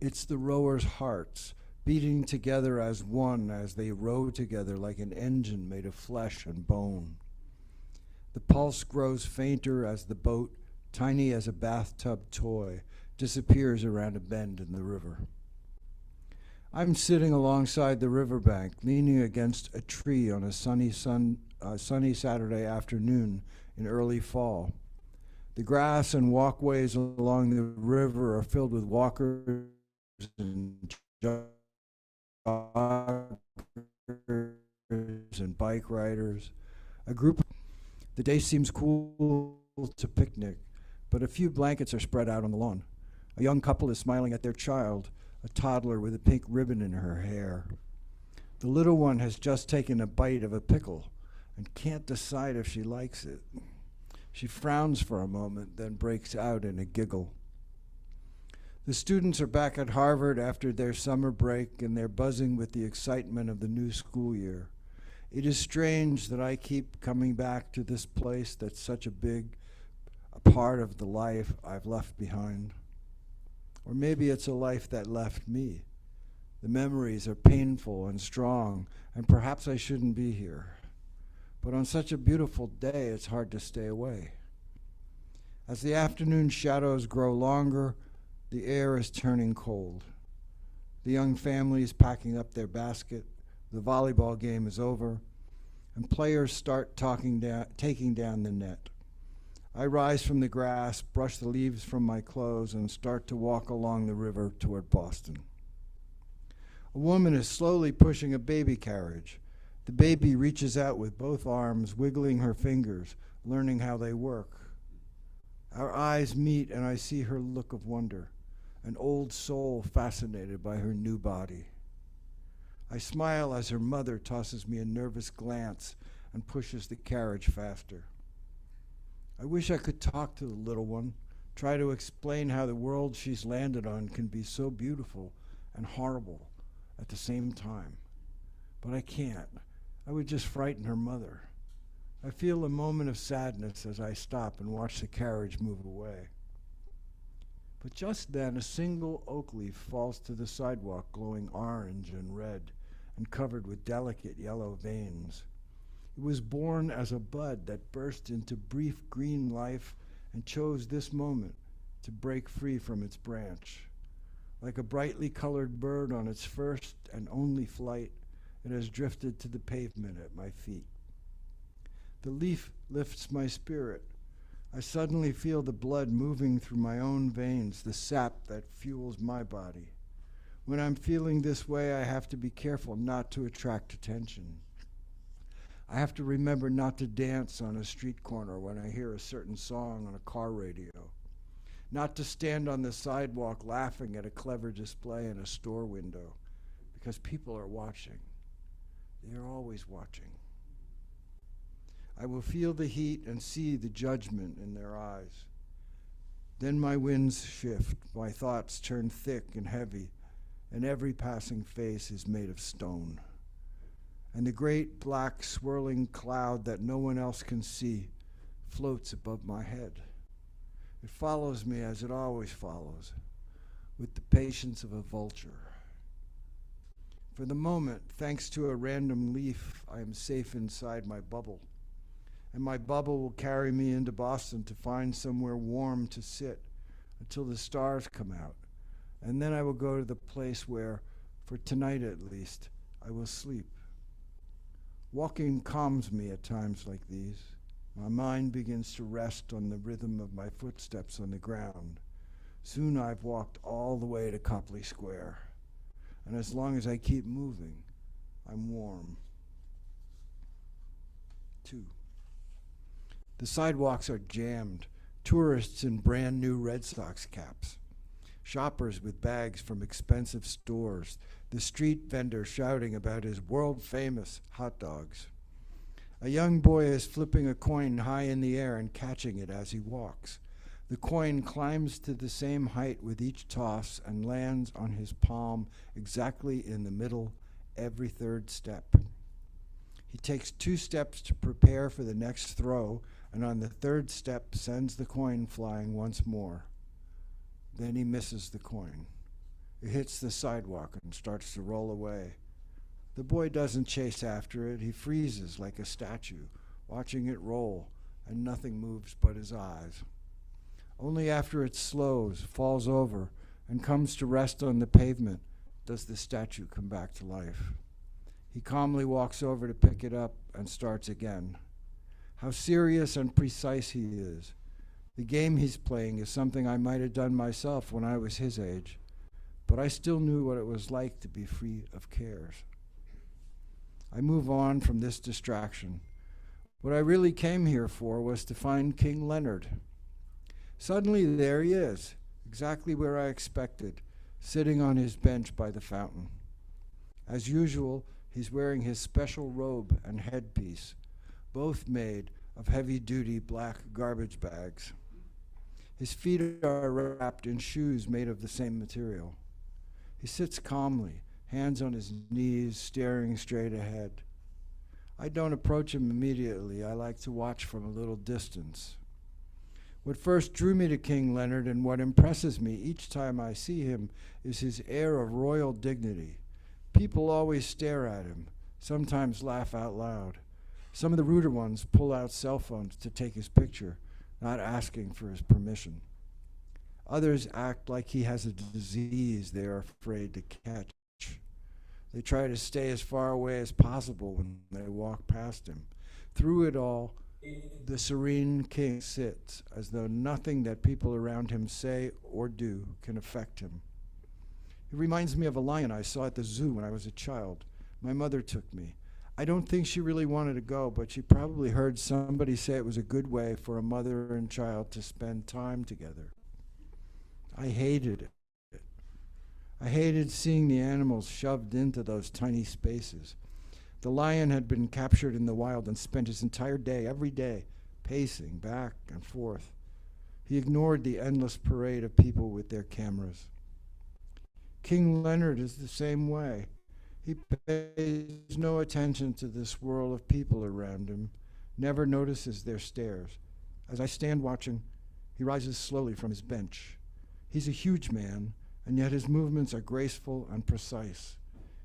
It's the rowers' hearts beating together as one as they row together like an engine made of flesh and bone. The pulse grows fainter as the boat, tiny as a bathtub toy, disappears around a bend in the river. I'm sitting alongside the riverbank, leaning against a tree on a sunny Saturday afternoon in early fall. The grass and walkways along the river are filled with walkers and joggers and bike riders. The day seems cool to picnic, but a few blankets are spread out on the lawn. A young couple is smiling at their child, a toddler with a pink ribbon in her hair. The little one has just taken a bite of a pickle and can't decide if she likes it. She frowns for a moment, then breaks out in a giggle. The students are back at Harvard after their summer break, and they're buzzing with the excitement of the new school year. It is strange that I keep coming back to this place that's such a part of the life I've left behind. Or maybe it's a life that left me. The memories are painful and strong, and perhaps I shouldn't be here. But on such a beautiful day, it's hard to stay away. As the afternoon shadows grow longer, the air is turning cold. The young family is packing up their basket, the volleyball game is over, and players start taking down the net. I rise from the grass, brush the leaves from my clothes, and start to walk along the river toward Boston. A woman is slowly pushing a baby carriage. The baby reaches out with both arms, wiggling her fingers, learning how they work. Our eyes meet, and I see her look of wonder, an old soul fascinated by her new body. I smile as her mother tosses me a nervous glance and pushes the carriage faster. I wish I could talk to the little one, try to explain how the world she's landed on can be so beautiful and horrible at the same time. But I can't. I would just frighten her mother. I feel a moment of sadness as I stop and watch the carriage move away. But just then, a single oak leaf falls to the sidewalk, glowing orange and red and covered with delicate yellow veins. It was born as a bud that burst into brief green life and chose this moment to break free from its branch. Like a brightly colored bird on its first and only flight, it has drifted to the pavement at my feet. The leaf lifts my spirit. I suddenly feel the blood moving through my own veins, the sap that fuels my body. When I'm feeling this way, I have to be careful not to attract attention. I have to remember not to dance on a street corner when I hear a certain song on a car radio, not to stand on the sidewalk laughing at a clever display in a store window, because people are watching. They are always watching. I will feel the heat and see the judgment in their eyes. Then my winds shift, my thoughts turn thick and heavy, and every passing face is made of stone. And the great black swirling cloud that no one else can see floats above my head. It follows me as it always follows, with the patience of a vulture. For the moment, thanks to a random leaf, I am safe inside my bubble. And my bubble will carry me into Boston to find somewhere warm to sit until the stars come out. And then I will go to the place where, for tonight at least, I will sleep. Walking calms me at times like these. My mind begins to rest on the rhythm of my footsteps on the ground. Soon I've walked all the way to Copley Square. And as long as I keep moving, I'm warm. 2. The sidewalks are jammed, tourists in brand new Red Sox caps, shoppers with bags from expensive stores, the street vendor shouting about his world-famous hot dogs. A young boy is flipping a coin high in the air and catching it as he walks. The coin climbs to the same height with each toss and lands on his palm exactly in the middle every third step. He takes 2 steps to prepare for the next throw, and on the third step sends the coin flying once more. Then he misses the coin. It hits the sidewalk and starts to roll away. The boy doesn't chase after it. He freezes like a statue, watching it roll, and nothing moves but his eyes. Only after it slows, falls over, and comes to rest on the pavement does the statue come back to life. He calmly walks over to pick it up and starts again. How serious and precise he is. The game he's playing is something I might have done myself when I was his age, but I still knew what it was like to be free of cares. I move on from this distraction. What I really came here for was to find King Leonard. Suddenly there he is, exactly where I expected, sitting on his bench by the fountain. As usual, he's wearing his special robe and headpiece, both made of heavy-duty black garbage bags. His feet are wrapped in shoes made of the same material. He sits calmly, hands on his knees, staring straight ahead. I don't approach him immediately. I like to watch from a little distance. What first drew me to King Leonard and what impresses me each time I see him is his air of royal dignity. People always stare at him, sometimes laugh out loud. Some of the ruder ones pull out cell phones to take his picture, not asking for his permission. Others act like he has a disease they are afraid to catch. They try to stay as far away as possible when they walk past him. Through it all, the serene king sits as though nothing that people around him say or do can affect him. He reminds me of a lion I saw at the zoo when I was a child. My mother took me. I don't think she really wanted to go, but she probably heard somebody say it was a good way for a mother and child to spend time together. I hated it. I hated seeing the animals shoved into those tiny spaces. The lion had been captured in the wild and spent his entire day, every day, pacing back and forth. He ignored the endless parade of people with their cameras. King Leonard is the same way. He pays no attention to this swirl of people around him, never notices their stares. As I stand watching, he rises slowly from his bench. He's a huge man, and yet his movements are graceful and precise.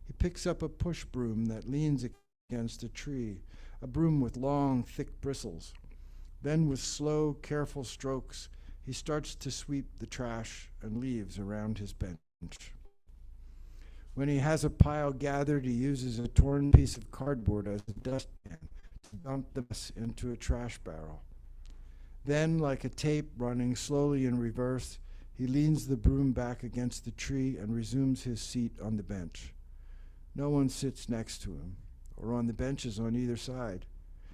He picks up a push broom that leans against a tree, a broom with long, thick bristles. Then, with slow, careful strokes, he starts to sweep the trash and leaves around his bench. When he has a pile gathered, he uses a torn piece of cardboard as a dustpan to dump the mess into a trash barrel. Then, like a tape running slowly in reverse, he leans the broom back against the tree and resumes his seat on the bench. No one sits next to him, or on the benches on either side.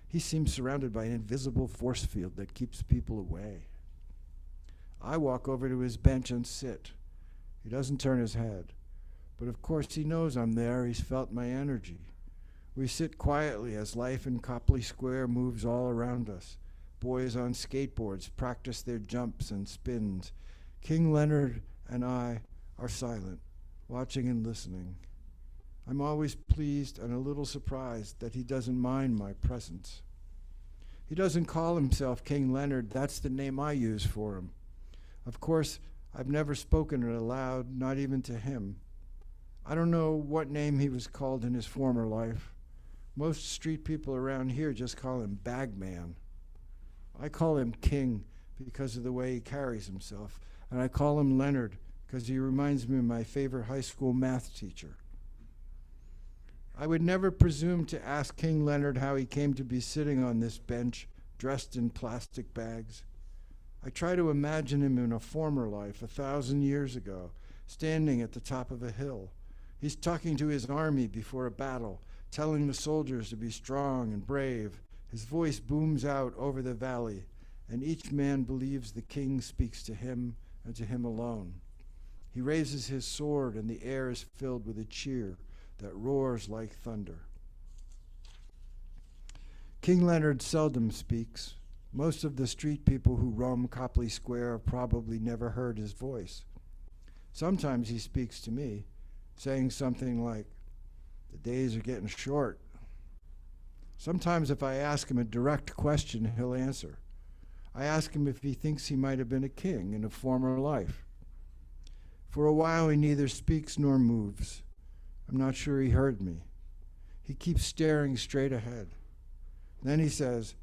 He seems surrounded by an invisible force field that keeps people away. I walk over to his bench and sit. He doesn't turn his head. But of course he knows I'm there. He's felt my energy. We sit quietly as life in Copley Square moves all around us. Boys on skateboards practice their jumps and spins. King Leonard and I are silent, watching and listening. I'm always pleased and a little surprised that he doesn't mind my presence. He doesn't call himself King Leonard. That's the name I use for him. Of course, I've never spoken it aloud, not even to him. I don't know what name he was called in his former life. Most street people around here just call him Bagman. I call him King because of the way he carries himself, and I call him Leonard because he reminds me of my favorite high school math teacher. I would never presume to ask King Leonard how he came to be sitting on this bench, dressed in plastic bags. I try to imagine him in a former life, 1,000 years ago, standing at the top of a hill. He's talking to his army before a battle, telling the soldiers to be strong and brave, His voice booms out over the valley, and each man believes the king speaks to him and to him alone. He raises his sword, and the air is filled with a cheer that roars like thunder. King Leonard seldom speaks. Most of the street people who roam Copley Square have probably never heard his voice. Sometimes he speaks to me, saying something like, "The days are getting short." Sometimes if I ask him a direct question, he'll answer. I ask him if he thinks he might have been a king in a former life. For a while he neither speaks nor moves. I'm not sure he heard me. He keeps staring straight ahead. Then he says,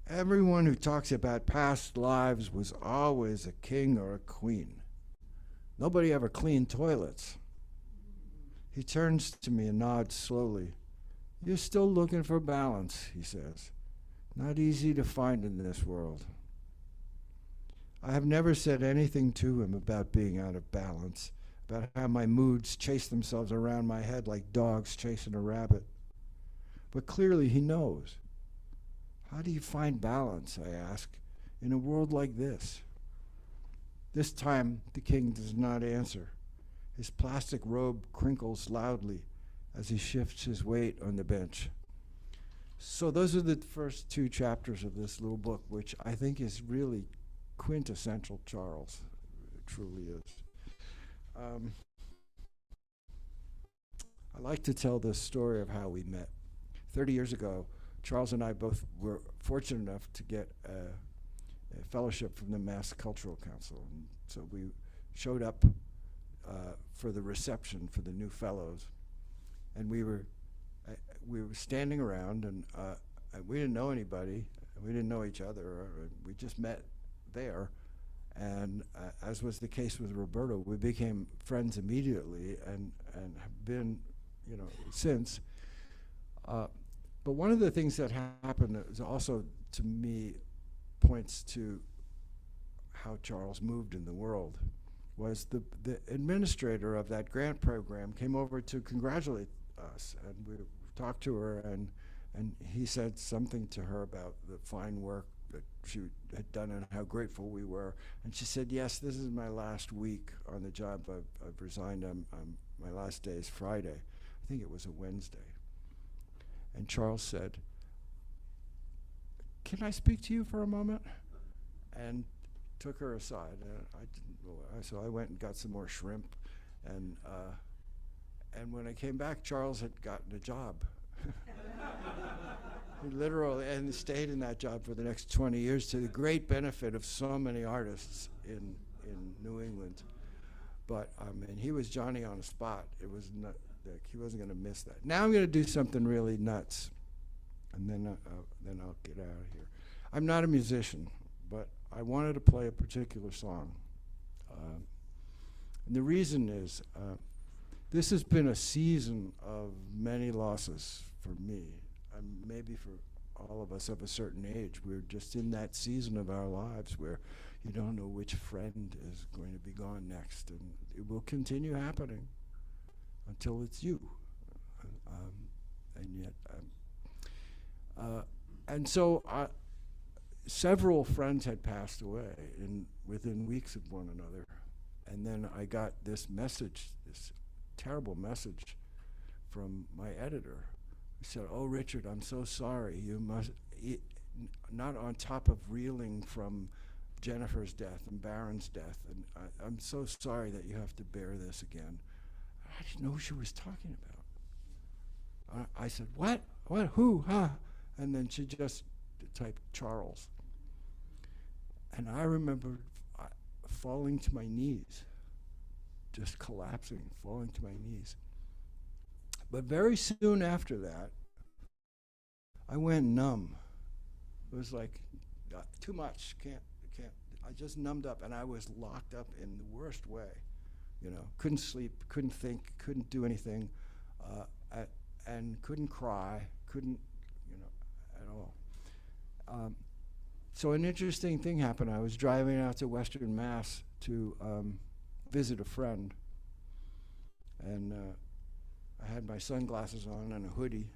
"Everyone who talks about past lives was always a king or a queen. Nobody ever cleaned toilets." He turns to me and nods slowly. "You're still looking for balance," he says. "Not easy to find in this world." I have never said anything to him about being out of balance, about how my moods chase themselves around my head like dogs chasing a rabbit. But clearly he knows. How do you find balance, I ask, in a world like this? This time the king does not answer. His plastic robe crinkles loudly as he shifts his weight on the bench. So those are the first two chapters of this little book, which I think is really quintessential Charles. It truly is. I like to tell this story of how we met. 30 years ago, Charles and I both were fortunate enough to get a fellowship from the Mass Cultural Council. And so we showed up for the reception for the new fellows. And we were standing around, and we didn't know anybody. We didn't know each other. We just met there. And as was the case with Roberto, we became friends immediately and have been, since. But one of the things that happened is also, to me, points to how Charles moved in the world, was the administrator of that grant program came over to congratulate us, and we talked to her, and he said something to her about the fine work that she had done and how grateful we were. And she said, "Yes, this is my last week on the job. I've resigned. My last day is Friday." I think it was a Wednesday. And Charles said, "Can I speak to you for a moment?" And took her aside. So I went and got some more shrimp. And when I came back, Charles had gotten a job. He literally, and stayed in that job for the next 20 years to the great benefit of so many artists in New England. But and he was Johnny on the spot. It was not, he wasn't going to miss that. Now I'm going to do something really nuts, and then I'll get out of here. I'm not a musician, but I wanted to play a particular song. And the reason is, this has been a season of many losses for me, and maybe for all of us of a certain age. We're just in that season of our lives where you don't know which friend is going to be gone next, and it will continue happening until it's you. And so several friends had passed away within weeks of one another. And then I got this message, this terrible message from my editor. He said, "Oh, Richard, I'm so sorry. You must, not on top of reeling from Jennifer's death and Baron's death, and I'm so sorry that you have to bear this again." I didn't know who she was talking about. I said, "What? What? Who? Huh?" And then she just typed Charles. And I remember falling to my knees, just collapsing, falling to my knees. But very soon after that, I went numb. It was like, too much, can't. I just numbed up, and I was locked up in the worst way. Couldn't sleep, couldn't think, couldn't do anything, and couldn't cry, couldn't, at all. So an interesting thing happened. I was driving out to Western Mass to visit a friend, and I had my sunglasses on and a hoodie,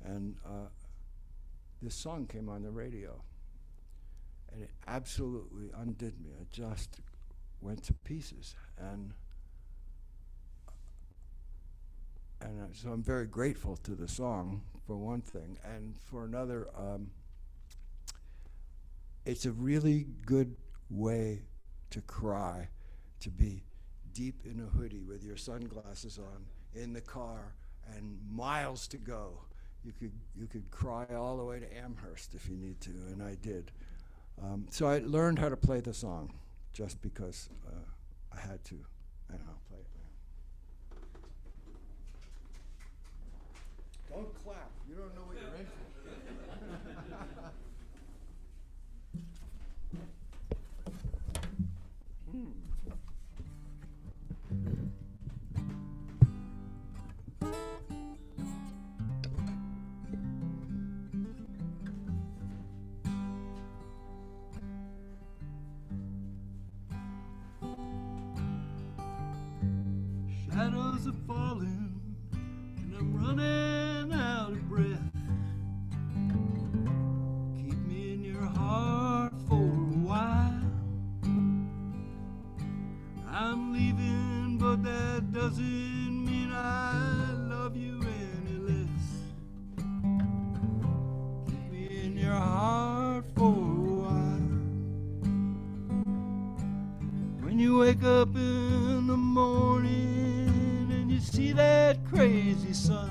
and this song came on the radio, and it absolutely undid me. I just went to pieces, and so I'm very grateful to the song, for one thing, and for another, it's a really good way to cry, to be deep in a hoodie with your sunglasses on, in the car, and miles to go. You could cry all the way to Amherst if you need to, and I did. So I learned how to play the song just because I had to. I don't know, play it now. Don't clap. You don't know what you're in for. Shadows are falling, and I'm running out of breath. Keep me in your heart for a while. I'm leaving, but that doesn't mean I love you any less. Keep me in your heart for a while. When you wake up in the morning and you see that crazy sun,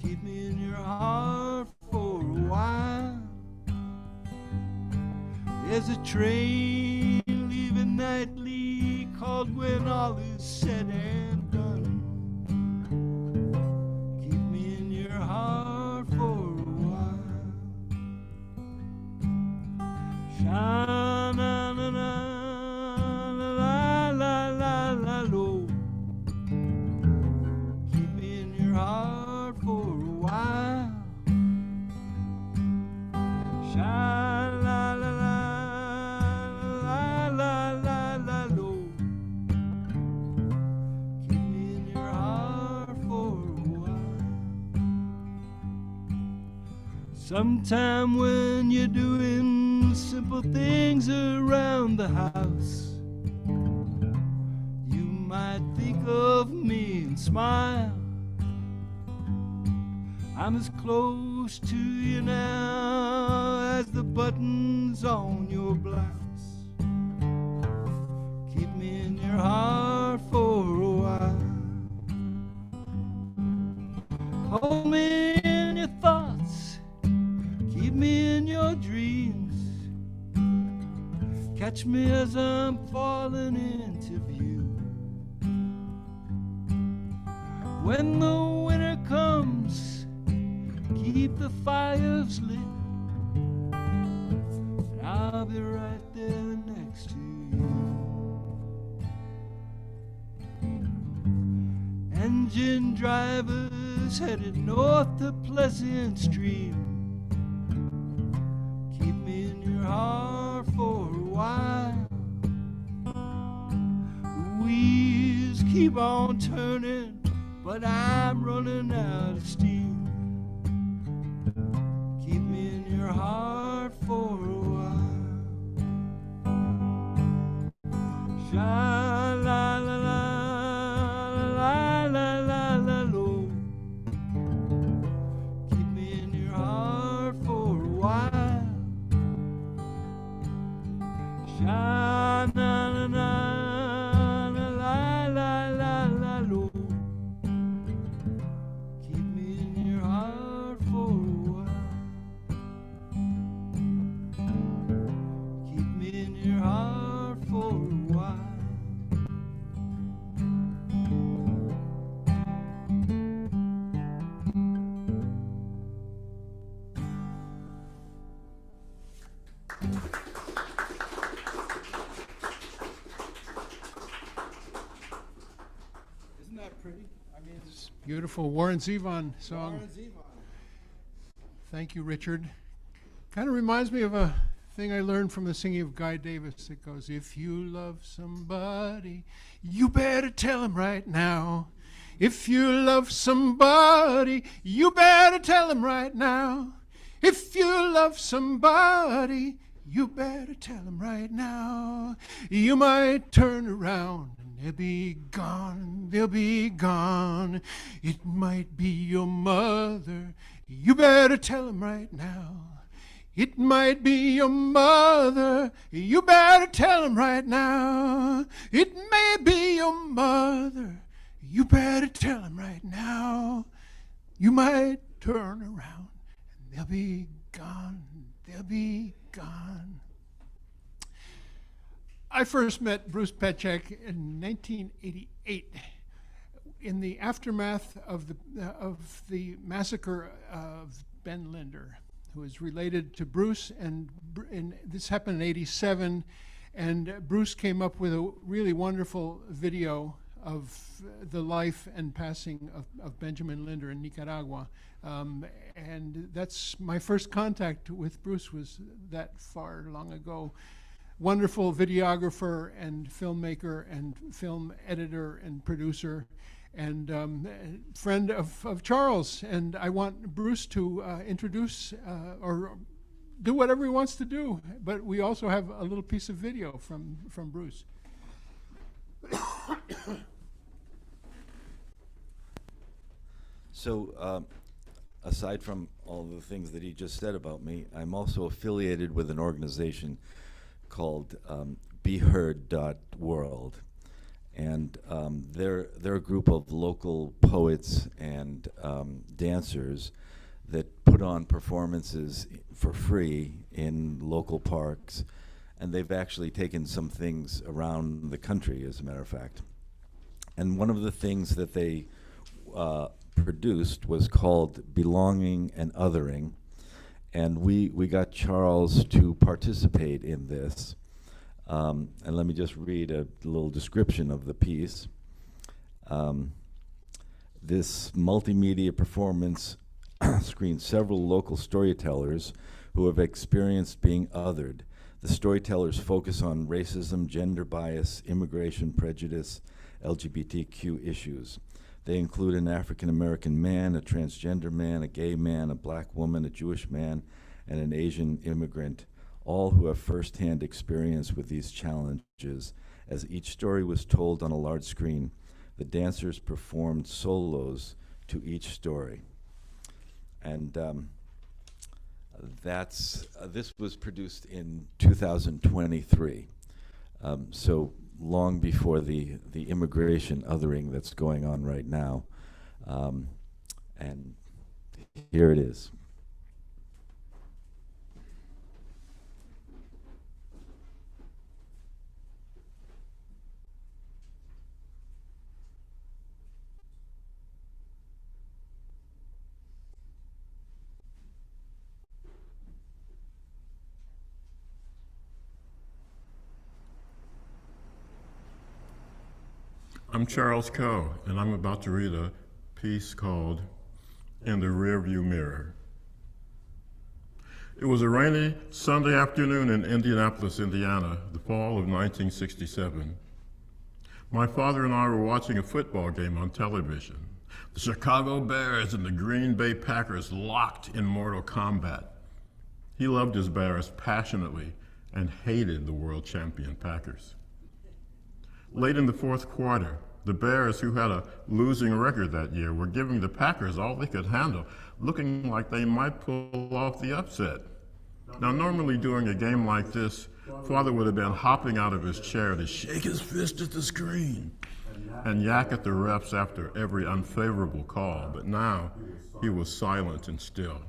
keep me in your heart for a while. There's a train leaving nightly called When All Is Said and Done. Keep me in your heart for a while. Sha-na-na-na. Heart for a while. Sha la la la la la la lo. Keep me in your heart for a while. Sometime when you're doing simple things around the house, you might think of me and smile. I'm as close to you now as the buttons on your blouse. Keep me in your heart for a while. Hold me in your thoughts, keep me in your dreams. Catch me as I'm falling into view. When the winter comes, keep the fires lit, and I'll be right there next to you. Engine drivers headed north to Pleasant Stream. Keep me in your heart for a while. The wheels keep on turning, but I'm running out of steam. Keep me in your heart for a while. Sha la la la la la la la lo. Keep me in your heart for a while. Sha na na na la la la la lo. Keep me in your heart for a while. Keep me in your heart for a while. Isn't that pretty? I mean, it's beautiful Warren Zevon song. Warren Zevon. Thank you, Richard. Kind of reminds me of a thing I learned from the singing of Guy Davis. It goes, if you love somebody, you better tell him right now. If you love somebody, you better tell them right now. If you love somebody, you better tell them right now. You might turn around and they'll be gone, they'll be gone. It might be your mother, you better tell them right now. It might be your mother, you better tell them right now. It may be your mother, you better tell them right now. You might turn around and they'll be gone, they'll be gone. I first met Bruce Petchak in 1988 in the aftermath of the massacre of Ben Linder, who is related to Bruce, and this happened in '87, and Bruce came up with a really wonderful video of the life and passing of Benjamin Linder in Nicaragua. And that's my first contact with Bruce, was that far long ago. Wonderful videographer and filmmaker and film editor and producer, and friend of Charles. And I want Bruce to introduce or do whatever he wants to do. But we also have a little piece of video from Bruce. So, aside from all the things that he just said about me, I'm also affiliated with an organization called BeHeard.world. And they're a group of local poets and dancers that put on performances for free in local parks. And they've actually taken some things around the country, as a matter of fact. And one of the things that they produced was called Belonging and Othering. And we got Charles to participate in this. And let me just read a little description of the piece. This multimedia performance screens several local storytellers who have experienced being othered. The storytellers focus on racism, gender bias, immigration prejudice, LGBTQ issues. They include an African-American man, a transgender man, a gay man, a black woman, a Jewish man, and an Asian immigrant, all who have firsthand experience with these challenges. As each story was told on a large screen, the dancers performed solos to each story. And this was produced in 2023, so long before the immigration othering that's going on right now. And here it is. I'm Charles Coe, and I'm about to read a piece called In the Rearview Mirror. It was a rainy Sunday afternoon in Indianapolis, Indiana, the fall of 1967. My father and I were watching a football game on television. The Chicago Bears and the Green Bay Packers locked in mortal combat. He loved his Bears passionately and hated the world champion Packers. Late in the fourth quarter, the Bears, who had a losing record that year, were giving the Packers all they could handle, looking like they might pull off the upset. Now, normally during a game like this, Father would have been hopping out of his chair to shake his fist at the screen and yak at the refs after every unfavorable call, but now he was silent and still.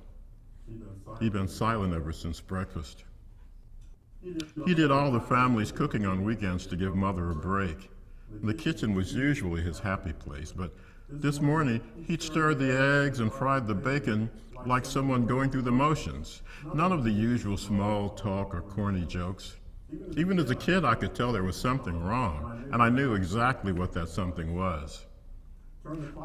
He'd been silent ever since breakfast. He did all the family's cooking on weekends to give Mother a break. The kitchen was usually his happy place, but this morning he'd stirred the eggs and fried the bacon like someone going through the motions. None of the usual small talk or corny jokes. Even as a kid, I could tell there was something wrong, and I knew exactly what that something was.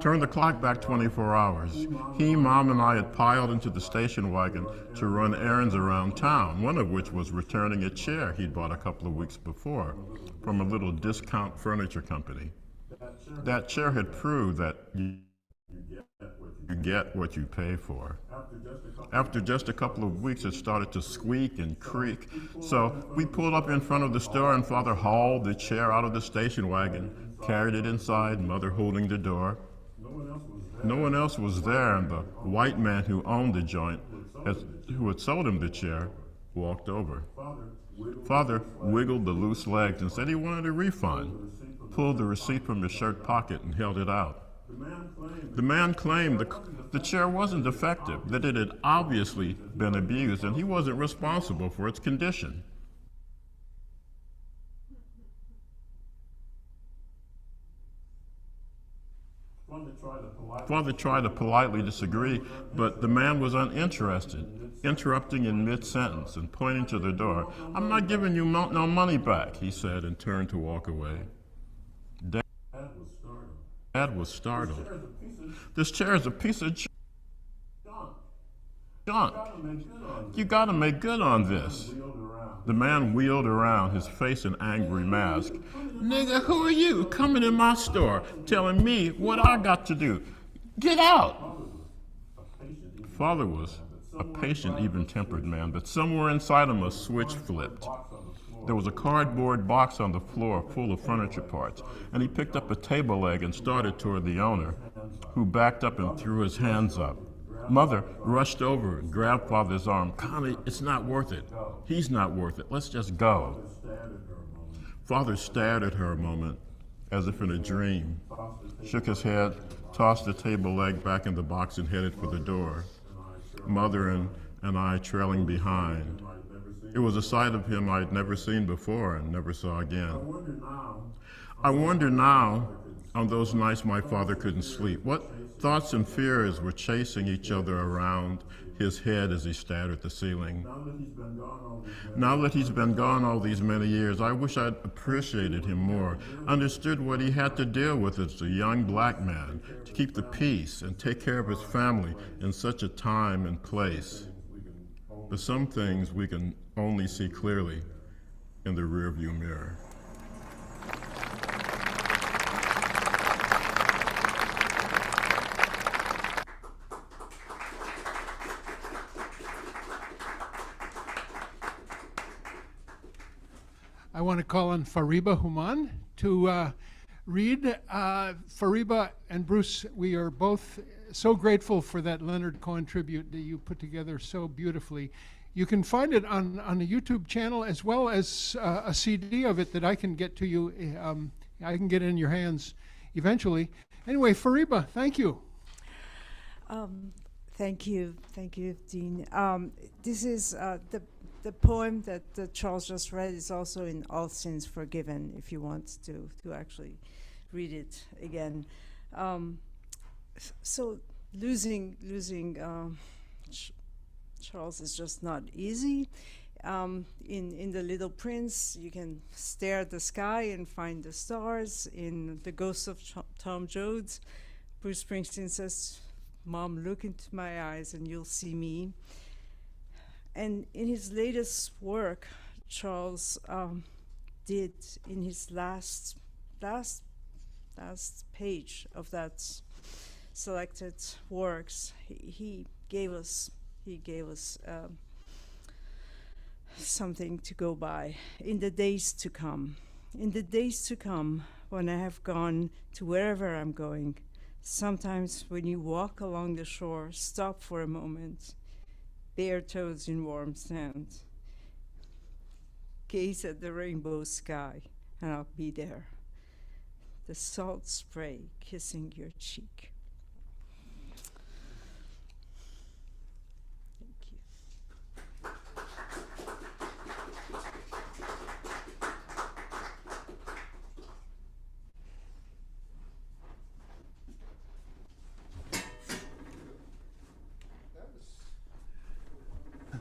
Turn the clock back 24 hours. He, Mom, and I had piled into the station wagon to run errands around town, one of which was returning a chair he'd bought a couple of weeks before from a little discount furniture company. That chair had proved that you get what you pay for. After just a couple of weeks, it started to squeak and creak. So we pulled up in front of the store, and Father hauled the chair out of the station wagon, carried it inside, Mother holding the door. No one else was there, and the white man who owned the joint, who had sold him the chair, walked over. Father wiggled the loose legs and said he wanted a refund, pulled the receipt from his shirt pocket and held it out. The man claimed the chair wasn't defective, that it had obviously been abused, and he wasn't responsible for its condition. Father tried to politely disagree, but the man was uninterested, interrupting in mid-sentence and pointing to the door. "I'm not giving you no money back," he said, and turned to walk away. Dad was startled. "This chair is a piece of junk. You gotta make good on this." The man wheeled around, his face an angry mask. "Nigga, who are you coming in my store telling me what I got to do? Get out!" Father was a patient, even-tempered man, but somewhere inside him a switch flipped. There was a cardboard box on the floor full of furniture parts, and he picked up a table leg and started toward the owner, who backed up and threw his hands up. Mother rushed over and grabbed Father's arm. "Connie, it's not worth it. He's not worth it. Let's just go." Father stared at her a moment, as if in a dream, shook his head, tossed the table leg back in the box and headed for the door. Mother and I trailing behind. It was a side of him I'd never seen before and never saw again. I wonder now, on those nights my father couldn't sleep, what thoughts and fears were chasing each other around his head as he stared at the ceiling. Now that he's been gone all these many years, I wish I'd appreciated him more, understood what he had to deal with as a young black man, to keep the peace and take care of his family in such a time and place. But some things we can only see clearly in the rearview mirror. I want to call on Fariba Human to read. Fariba and Bruce, we are both so grateful for that Leonard Cohen tribute that you put together so beautifully. You can find it on the YouTube channel, as well as a CD of it that I can get to you. I can get in your hands eventually. Anyway, Fariba, thank you. Thank you, Dean. This is the poem that Charles just read is also in All Sins Forgiven, if you want to actually read it again. So losing Charles is just not easy. In The Little Prince, you can stare at the sky and find the stars. In The Ghost of Tom Jones, Bruce Springsteen says, "Mom, look into my eyes and you'll see me." And in his latest work, Charles did, in his last page of that selected works, he gave us something to go by. In the days to come, when I have gone to wherever I'm going, sometimes when you walk along the shore, stop for a moment, bare toes in warm sand, gaze at the rainbow sky, and I'll be there, the salt spray kissing your cheek. Thank you.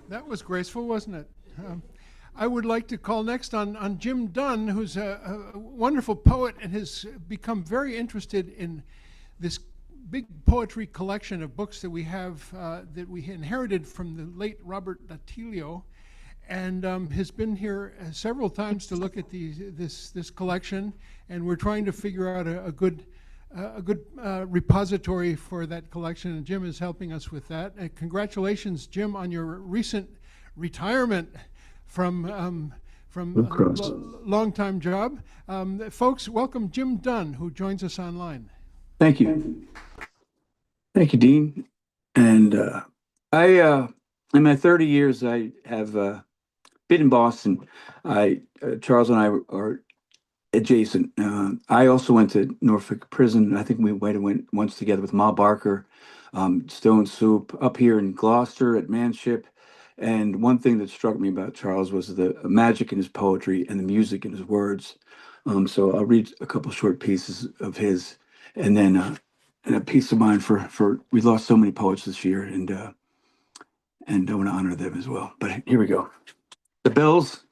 That was graceful, wasn't it? I would like to call next on Jim Dunn, who's a wonderful poet and has become very interested in this big poetry collection of books that we have, that we inherited from the late Robert Datilio, and has been here several times to look at this collection, and we're trying to figure out a good a good repository for that collection, and Jim is helping us with that. Congratulations, Jim, on your recent retirement from long-time job. Folks, welcome Jim Dunn, who joins us online. Thank you. Thank you, Dean. And in my 30 years, I have been in Boston. Charles and I are adjacent. I also went to Norfolk Prison. I think we might have went once together with Ma Barker, Stone Soup, up here in Gloucester at Manship. And one thing that struck me about Charles was the magic in his poetry and the music in his words. So I'll read a couple short pieces of his, and then and a piece of mine for we lost so many poets this year, and I want to honor them as well. But here we go. The bells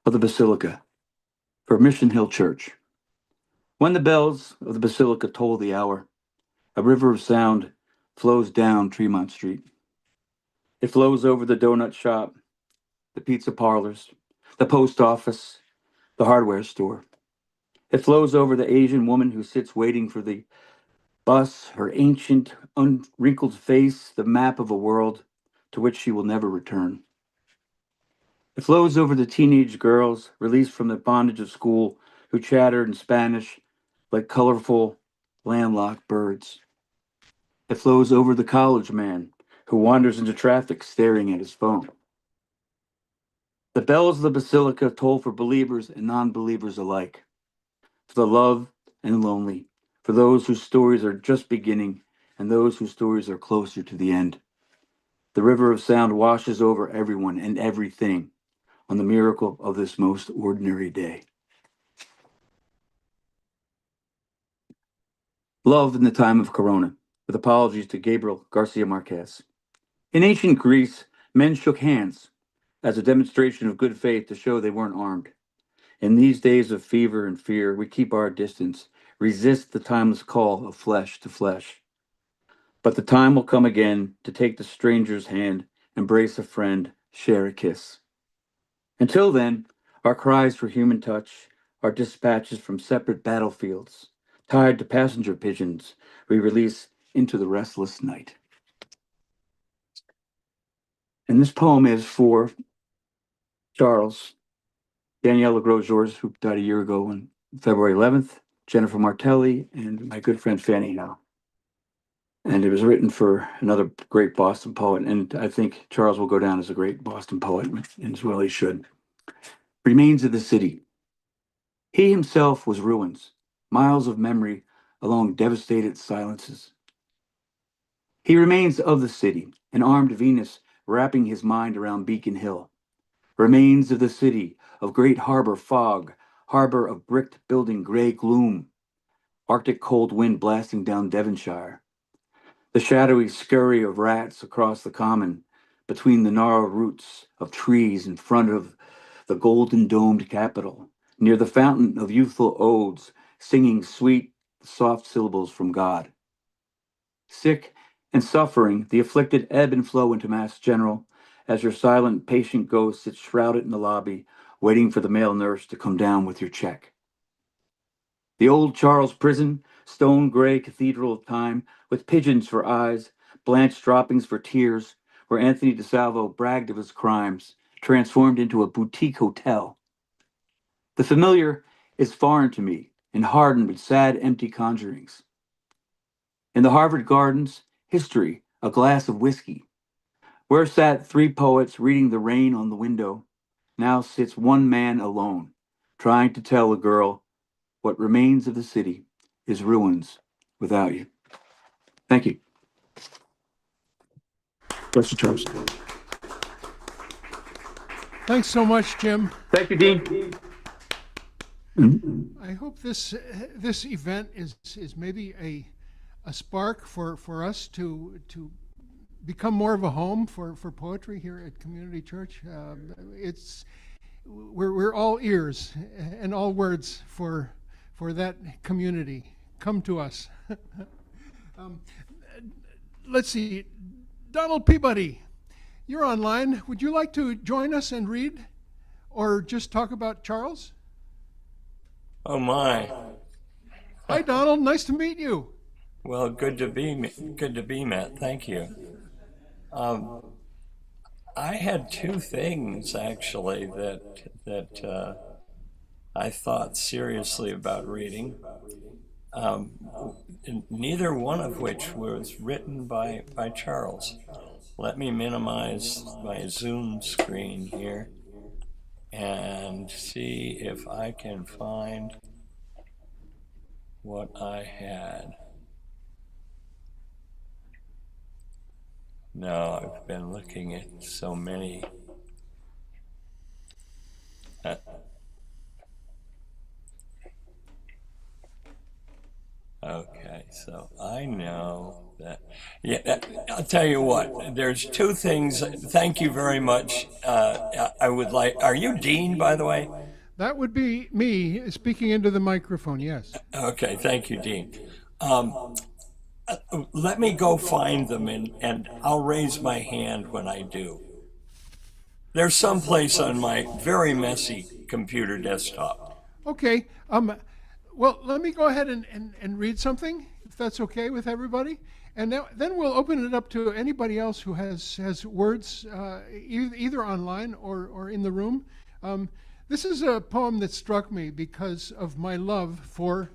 of the Basilica for Mission Hill Church. When the bells of the Basilica toll the hour, a river of sound flows down Tremont Street. It flows over the donut shop, the pizza parlors, the post office, the hardware store. It flows over the Asian woman who sits waiting for the bus, her ancient, unwrinkled face, the map of a world to which she will never return. It flows over the teenage girls released from the bondage of school who chatter in Spanish like colorful, landlocked birds. It flows over the college man who wanders into traffic staring at his phone. The bells of the Basilica toll for believers and non-believers alike, for the loved and lonely, for those whose stories are just beginning and those whose stories are closer to the end. The river of sound washes over everyone and everything on the miracle of this most ordinary day. Love in the time of Corona, with apologies to Gabriel Garcia Marquez. In ancient Greece, men shook hands as a demonstration of good faith to show they weren't armed. In these days of fever and fear, we keep our distance, resist the timeless call of flesh to flesh. But the time will come again to take the stranger's hand, embrace a friend, share a kiss. Until then, our cries for human touch are dispatches from separate battlefields, tied to passenger pigeons we release into the restless night. And this poem is for Charles, Daniela Grosjors, who died a year ago on February 11th, Jennifer Martelli, and my good friend Fanny Howe. And it was written for another great Boston poet, and I think Charles will go down as a great Boston poet, and as well he should. Remains of the city. He himself was ruins, miles of memory along devastated silences. He remains of the city, an armed Venus wrapping his mind around Beacon Hill. Remains of the city, of great harbor fog, harbor of bricked building gray gloom, Arctic cold wind blasting down Devonshire. The shadowy scurry of rats across the common, between the gnarled roots of trees in front of the golden domed Capitol, near the fountain of youthful odes, singing sweet, soft syllables from God. Sick and suffering, the afflicted ebb and flow into Mass General, as your silent, patient ghost sits shrouded in the lobby, waiting for the male nurse to come down with your check. The old Charles prison, stone gray cathedral of time, with pigeons for eyes, blanched droppings for tears, where Anthony DeSalvo bragged of his crimes, transformed into a boutique hotel. The familiar is foreign to me and hardened with sad, empty conjurings. In the Harvard Gardens, history, a glass of whiskey. Where sat three poets reading the rain on the window, now sits one man alone, trying to tell a girl what remains of the city is ruins without you. Thank you. Bless you, Charles. Thanks so much, Jim. Thank you, Dean. I hope this event is maybe a spark for us to become more of a home for poetry here at Community Church. We're all ears and all words for that community. Come to us. Let's see, Donald Peabody, you're online. Would you like to join us and read, or just talk about Charles? Oh my. Hi, Donald. Nice to meet you. Well, good to be met. Thank you. I had two things actually that I thought seriously about reading. Neither one of which was written by Charles. Let me minimize my Zoom screen here and see if I can find what I had. No, I've been looking at so many. Okay, so I know that. Yeah, I'll tell you what. There's two things. Thank you very much. I would like. Are you Dean, by the way? That would be me speaking into the microphone, yes. Okay, thank you, Dean. Let me go find them, and I'll raise my hand when I do. They're someplace on my very messy computer desktop. Okay. Well, let me go ahead and read something, if that's okay with everybody. And then we'll open it up to anybody else who has words, either online or in the room. This is a poem that struck me because of my love for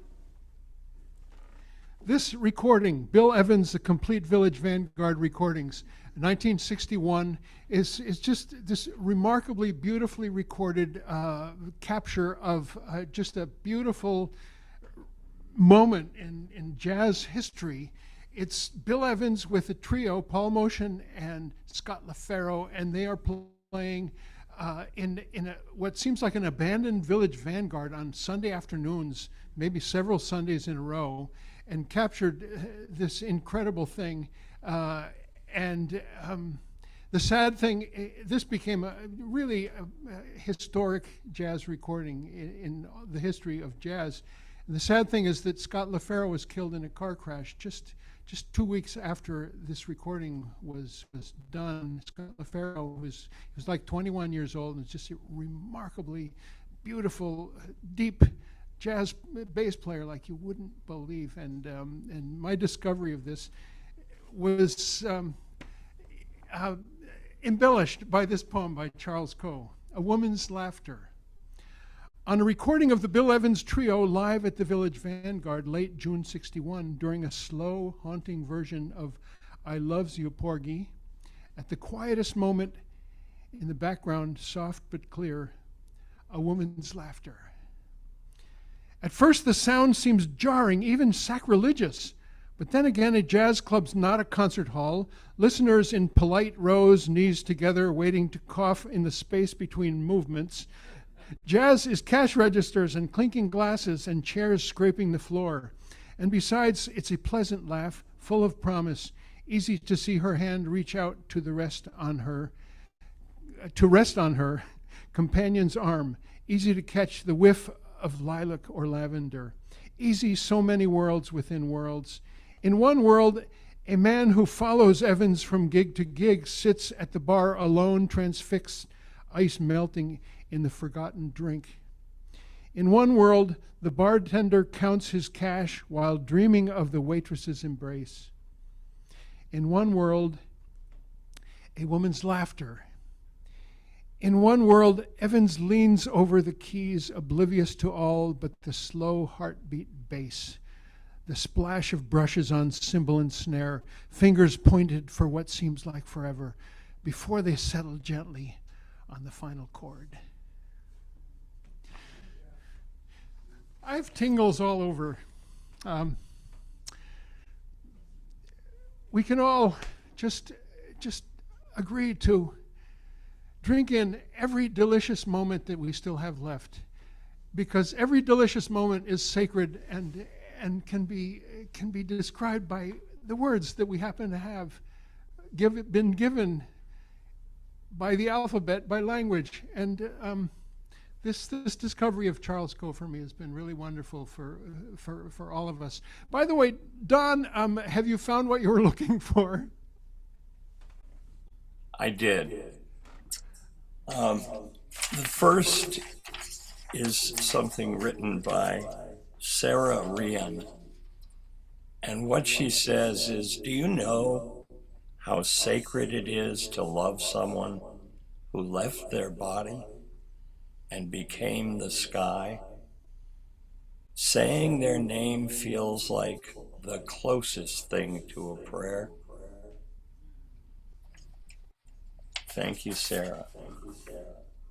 this recording. Bill Evans, The Complete Village Vanguard Recordings, 1961, is just this remarkably beautifully recorded capture of just a beautiful moment in jazz history. It's Bill Evans with a trio, Paul Motian and Scott LaFaro, and they are playing in what seems like an abandoned village vanguard on Sunday afternoons, maybe several Sundays in a row, and captured this incredible thing. The sad thing, this became a really historic jazz recording in the history of jazz. And the sad thing is that Scott LaFaro was killed in a car crash just 2 weeks after this recording was done. Scott LaFaro was like 21 years old, and was just a remarkably beautiful, deep jazz bass player like you wouldn't believe. And my discovery of this was embellished by this poem by Charles Coe, A Woman's Laughter. On a recording of the Bill Evans Trio live at the Village Vanguard late June 61, during a slow, haunting version of I Loves You, Porgy, at the quietest moment in the background, soft but clear, a woman's laughter. At first the sound seems jarring, even sacrilegious, but then again a jazz club's not a concert hall. Listeners in polite rows, knees together, waiting to cough in the space between movements. Jazz is cash registers and clinking glasses and chairs scraping the floor. And besides, it's a pleasant laugh, full of promise, easy to see her hand reach out to rest on her companion's arm, easy to catch the whiff of lilac or lavender. Easy, so many worlds within worlds. In one world, a man who follows Evans from gig to gig sits at the bar alone, transfixed, ice melting in the forgotten drink. In one world, the bartender counts his cash while dreaming of the waitress's embrace. In one world, a woman's laughter. In one world, Evans leans over the keys, oblivious to all but the slow heartbeat bass, the splash of brushes on cymbal and snare, fingers pointed for what seems like forever, before they settle gently on the final chord. I have tingles all over. We can all just agree to drink in every delicious moment that we still have left, because every delicious moment is sacred and can be described by the words that we happen to have been given by the alphabet, by language. And this discovery of Charles Coe for me has been really wonderful for all of us. By the way, Don, have you found what you were looking for? I did. The first is something written by Sarah Rian. And what she says is, do you know how sacred it is to love someone who left their body and became the sky? Saying their name feels like the closest thing to a prayer. Thank you, Sarah.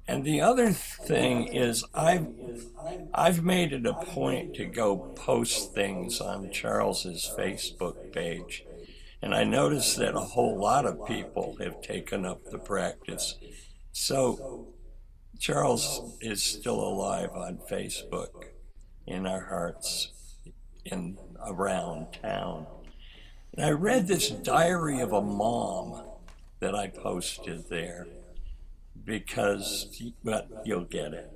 And the other thing is I've made it a point to go post things on Charles's Facebook page. And I noticed that a whole lot of people have taken up the practice. So Charles is still alive on Facebook in our hearts in around town. And I read this diary of a mom that I posted there because, but you'll get it.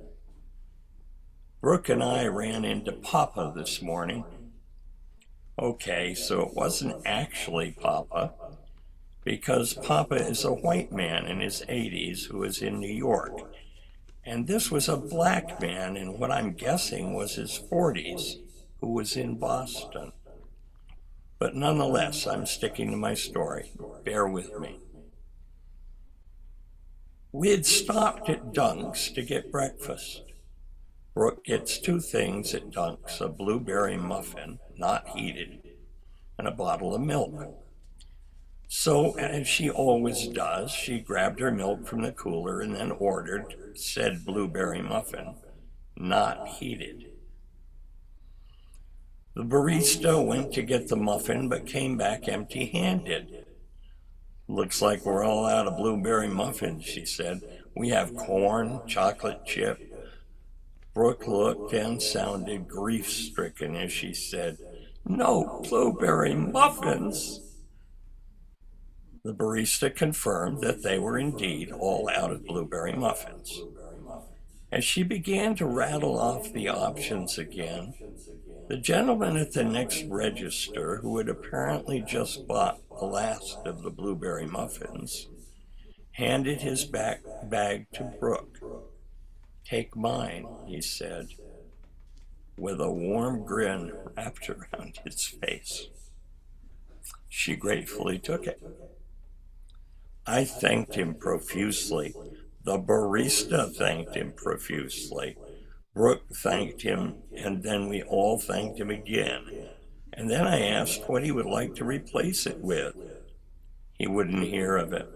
Brooke and I ran into Papa this morning. Okay, so it wasn't actually Papa, because Papa is a white man in his 80s who is in New York. And this was a black man in what I'm guessing was his 40s who was in Boston. But nonetheless, I'm sticking to my story. Bear with me. We had stopped at Dunk's to get breakfast. Brooke gets two things at Dunk's, a blueberry muffin, not heated, and a bottle of milk. So, as she always does, she grabbed her milk from the cooler and then ordered said blueberry muffin, not heated. The barista went to get the muffin but came back empty-handed. Looks like we're all out of blueberry muffins, she said. We have corn, chocolate chip. Brooke looked and sounded grief-stricken as she said, "No blueberry muffins." The barista confirmed that they were indeed all out of blueberry muffins. As she began to rattle off the options again, the gentleman at the next register, who had apparently just bought the last of the blueberry muffins, handed his bag to Brooke. "Take mine," he said, with a warm grin wrapped around his face. She gratefully took it. I thanked him profusely. The barista thanked him profusely. Brooke thanked him, and then we all thanked him again. And then I asked what he would like to replace it with. He wouldn't hear of it.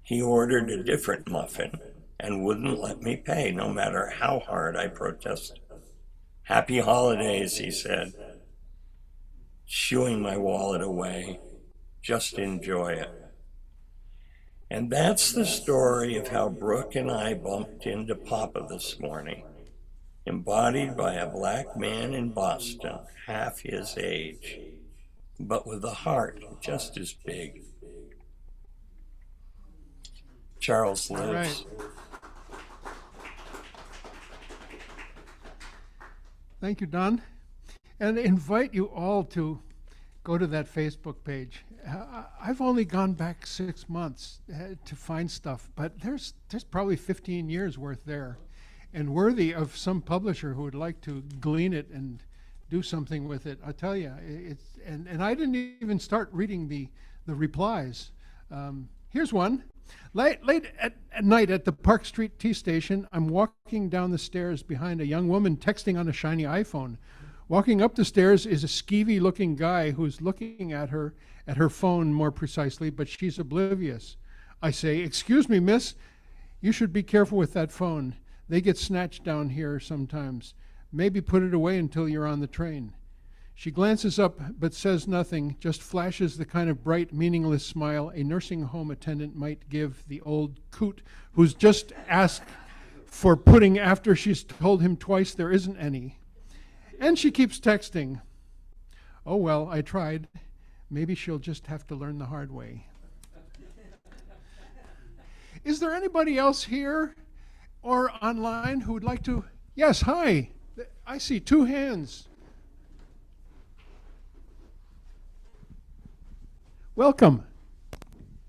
He ordered a different muffin and wouldn't let me pay, no matter how hard I protested. "Happy holidays," he said, shooing my wallet away. "Just enjoy it." And that's the story of how Brooke and I bumped into Papa this morning, embodied by a black man in Boston, half his age, but with a heart just as big. Charles lives. All right. Thank you, Don. And I invite you all to go to that Facebook page. I've only gone back 6 months to find stuff, but there's probably 15 years worth there, and worthy of some publisher who would like to glean it and do something with it. I tell you, it's and I didn't even start reading the replies. Here's one. Late at night at the Park Street T station, I'm walking down the stairs behind a young woman texting on a shiny iPhone. Walking up the stairs is a skeevy-looking guy who's looking at her phone more precisely, but she's oblivious. I say, "Excuse me, miss, you should be careful with that phone. They get snatched down here sometimes. Maybe put it away until you're on the train." She glances up but says nothing, just flashes the kind of bright, meaningless smile a nursing home attendant might give the old coot who's just asked for pudding after she's told him twice there isn't any. And she keeps texting. Oh well, I tried. Maybe she'll just have to learn the hard way. Is there anybody else here or online who would like to? Yes, hi. I see 2 hands. Welcome.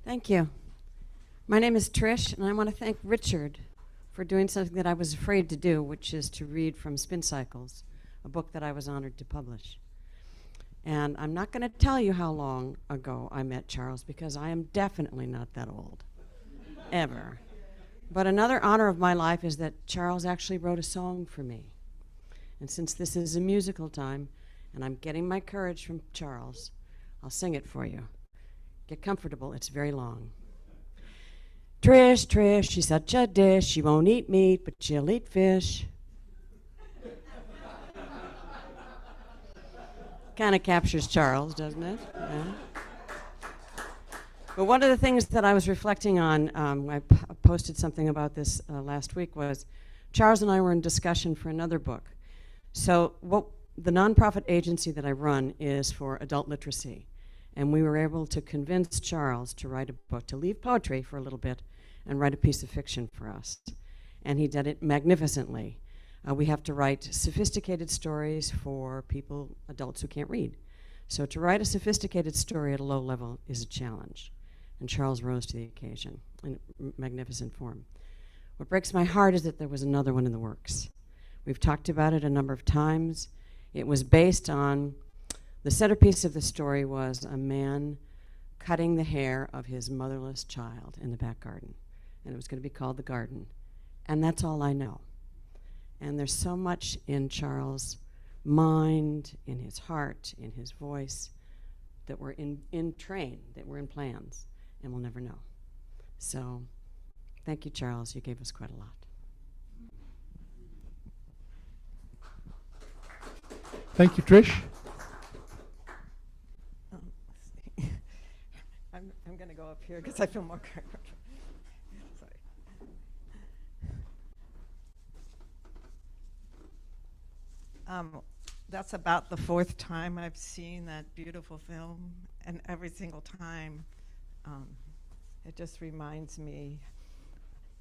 Thank you. My name is Trish, and I want to thank Richard for doing something that I was afraid to do, which is to read from Spin Cycles. a book that I was honored to publish. And I'm not going to tell you how long ago I met Charles, because I am definitely not that old, ever. But another honor of my life is that Charles actually wrote a song for me. And since this is a musical time, and I'm getting my courage from Charles, I'll sing it for you. Get comfortable, it's very long. Trish, Trish, she's such a dish. She won't eat meat, but she'll eat fish. Kind of captures Charles, doesn't it? Yeah. But one of the things that I was reflecting on, I posted something about this last week, was Charles and I were in discussion for another book. So what the nonprofit agency that I run is for adult literacy. And we were able to convince Charles to write a book, to leave poetry for a little bit and write a piece of fiction for us. And he did it magnificently. We have to write sophisticated stories for people, adults who can't read. So to write a sophisticated story at a low level is a challenge. And Charles rose to the occasion in magnificent form. What breaks my heart is that there was another one in the works. We've talked about it a number of times. It was based on, the centerpiece of the story was a man cutting the hair of his motherless child in the back garden. And it was going to be called The Garden. And that's all I know. And there's so much in Charles' mind, in his heart, in his voice, that were in train, that were in plans, and we'll never know. So thank you, Charles. You gave us quite a lot. Thank you, Trish. I'm going to go up here because I feel more comfortable. Sorry. That's about the fourth time I've seen that beautiful film, and every single time it just reminds me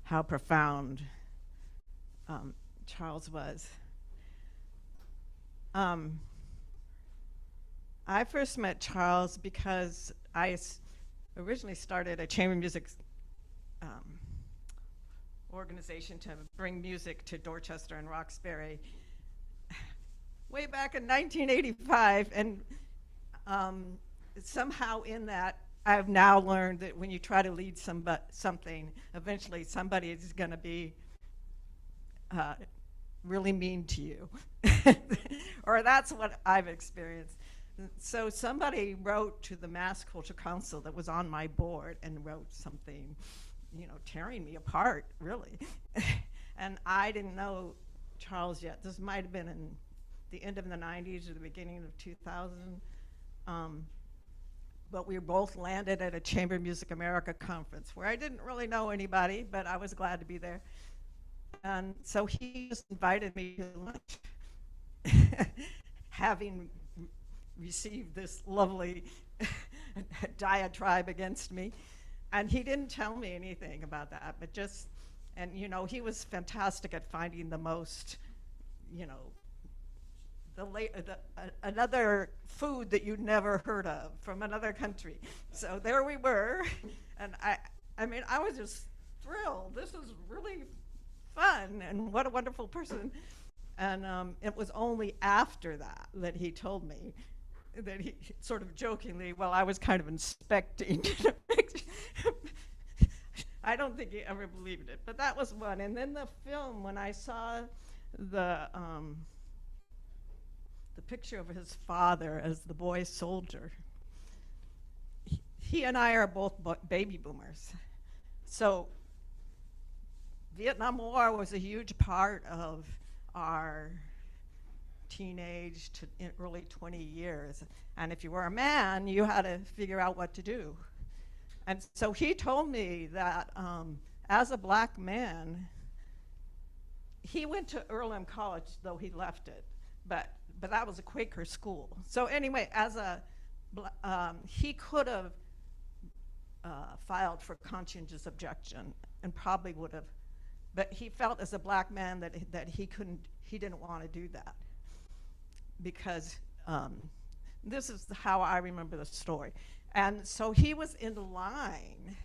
how profound Charles was. I first met Charles because I originally started a chamber music organization to bring music to Dorchester and Roxbury way back in 1985, and somehow in that I've now learned that when you try to lead something, eventually somebody is going to be really mean to you. Or that's what I've experienced. So somebody wrote to the Mass Culture Council that was on my board and wrote something, tearing me apart, really. And I didn't know Charles yet. This might have been in the end of the 90s or the beginning of 2000. But we both landed at a Chamber Music America conference where I didn't really know anybody, but I was glad to be there. And so he just invited me to lunch, having received this lovely diatribe against me. And he didn't tell me anything about that, but just, and he was fantastic at finding the most, another food that you'd never heard of from another country. So there we were, and I mean, I was just thrilled. This was really fun, and what a wonderful person. And it was only after that he told me that he sort of jokingly, well, I was kind of inspecting. I don't think he ever believed it, but that was one. And then the film, when I saw the picture of his father as the boy soldier, he and I are both baby boomers. So Vietnam War was a huge part of our teenage to early 20 years. And if you were a man, you had to figure out what to do. And so he told me that as a black man, he went to Earlham College, though he left it, but that was a Quaker school. So anyway, as he could have filed for conscientious objection and probably would have, but he felt as a black man that he didn't want to do that, because this is how I remember the story. And so he was in line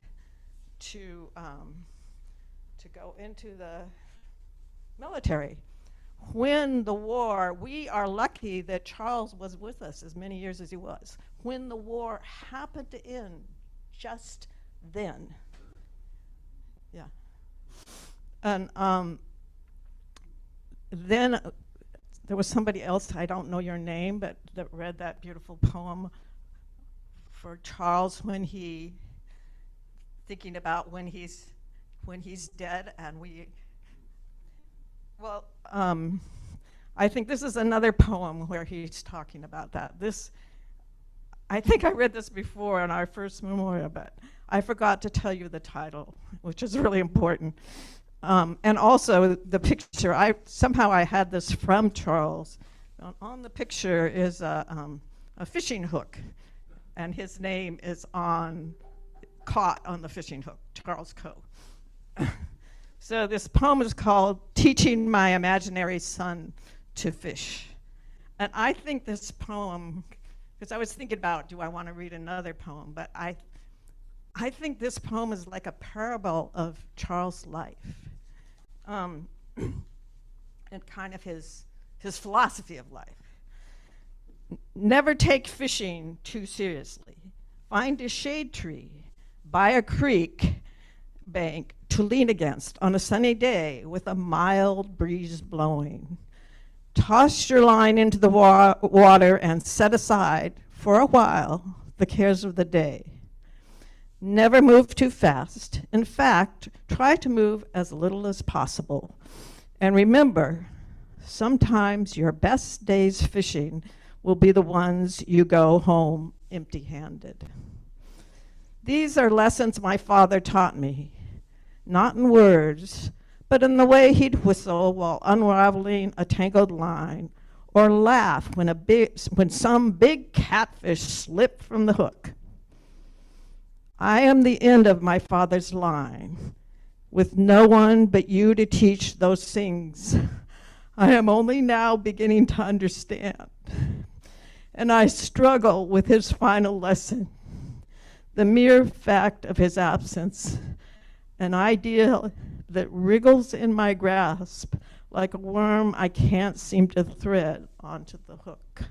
to go into the military when the war, we are lucky that Charles was with us as many years as he was, when the war happened to end just then. Yeah. And then there was somebody else, I don't know your name, but that read that beautiful poem for Charles when he, thinking about when he's dead, and well, I think this is another poem where he's talking about that. I think I read this before in our first memorial, but I forgot to tell you the title, which is really important. And also the picture, somehow I had this from Charles. On the picture is a fishing hook, and his name is caught on the fishing hook, Charles Coe. So this poem is called Teaching My Imaginary Son to Fish. And I think this poem, because I was thinking about, do I want to read another poem? But I think this poem is like a parable of Charles' life. And kind of his philosophy of life. Never take fishing too seriously. Find a shade tree by a creek bank to lean against on a sunny day with a mild breeze blowing. Toss your line into the water and set aside, for a while, the cares of the day. Never move too fast. In fact, try to move as little as possible. And remember, sometimes your best days fishing will be the ones you go home empty-handed. These are lessons my father taught me, not in words, but in the way he'd whistle while unraveling a tangled line, or laugh when some big catfish slipped from the hook. I am the end of my father's line, with no one but you to teach those things. I am only now beginning to understand, and I struggle with his final lesson, the mere fact of his absence, an idea that wriggles in my grasp like a worm I can't seem to thread onto the hook.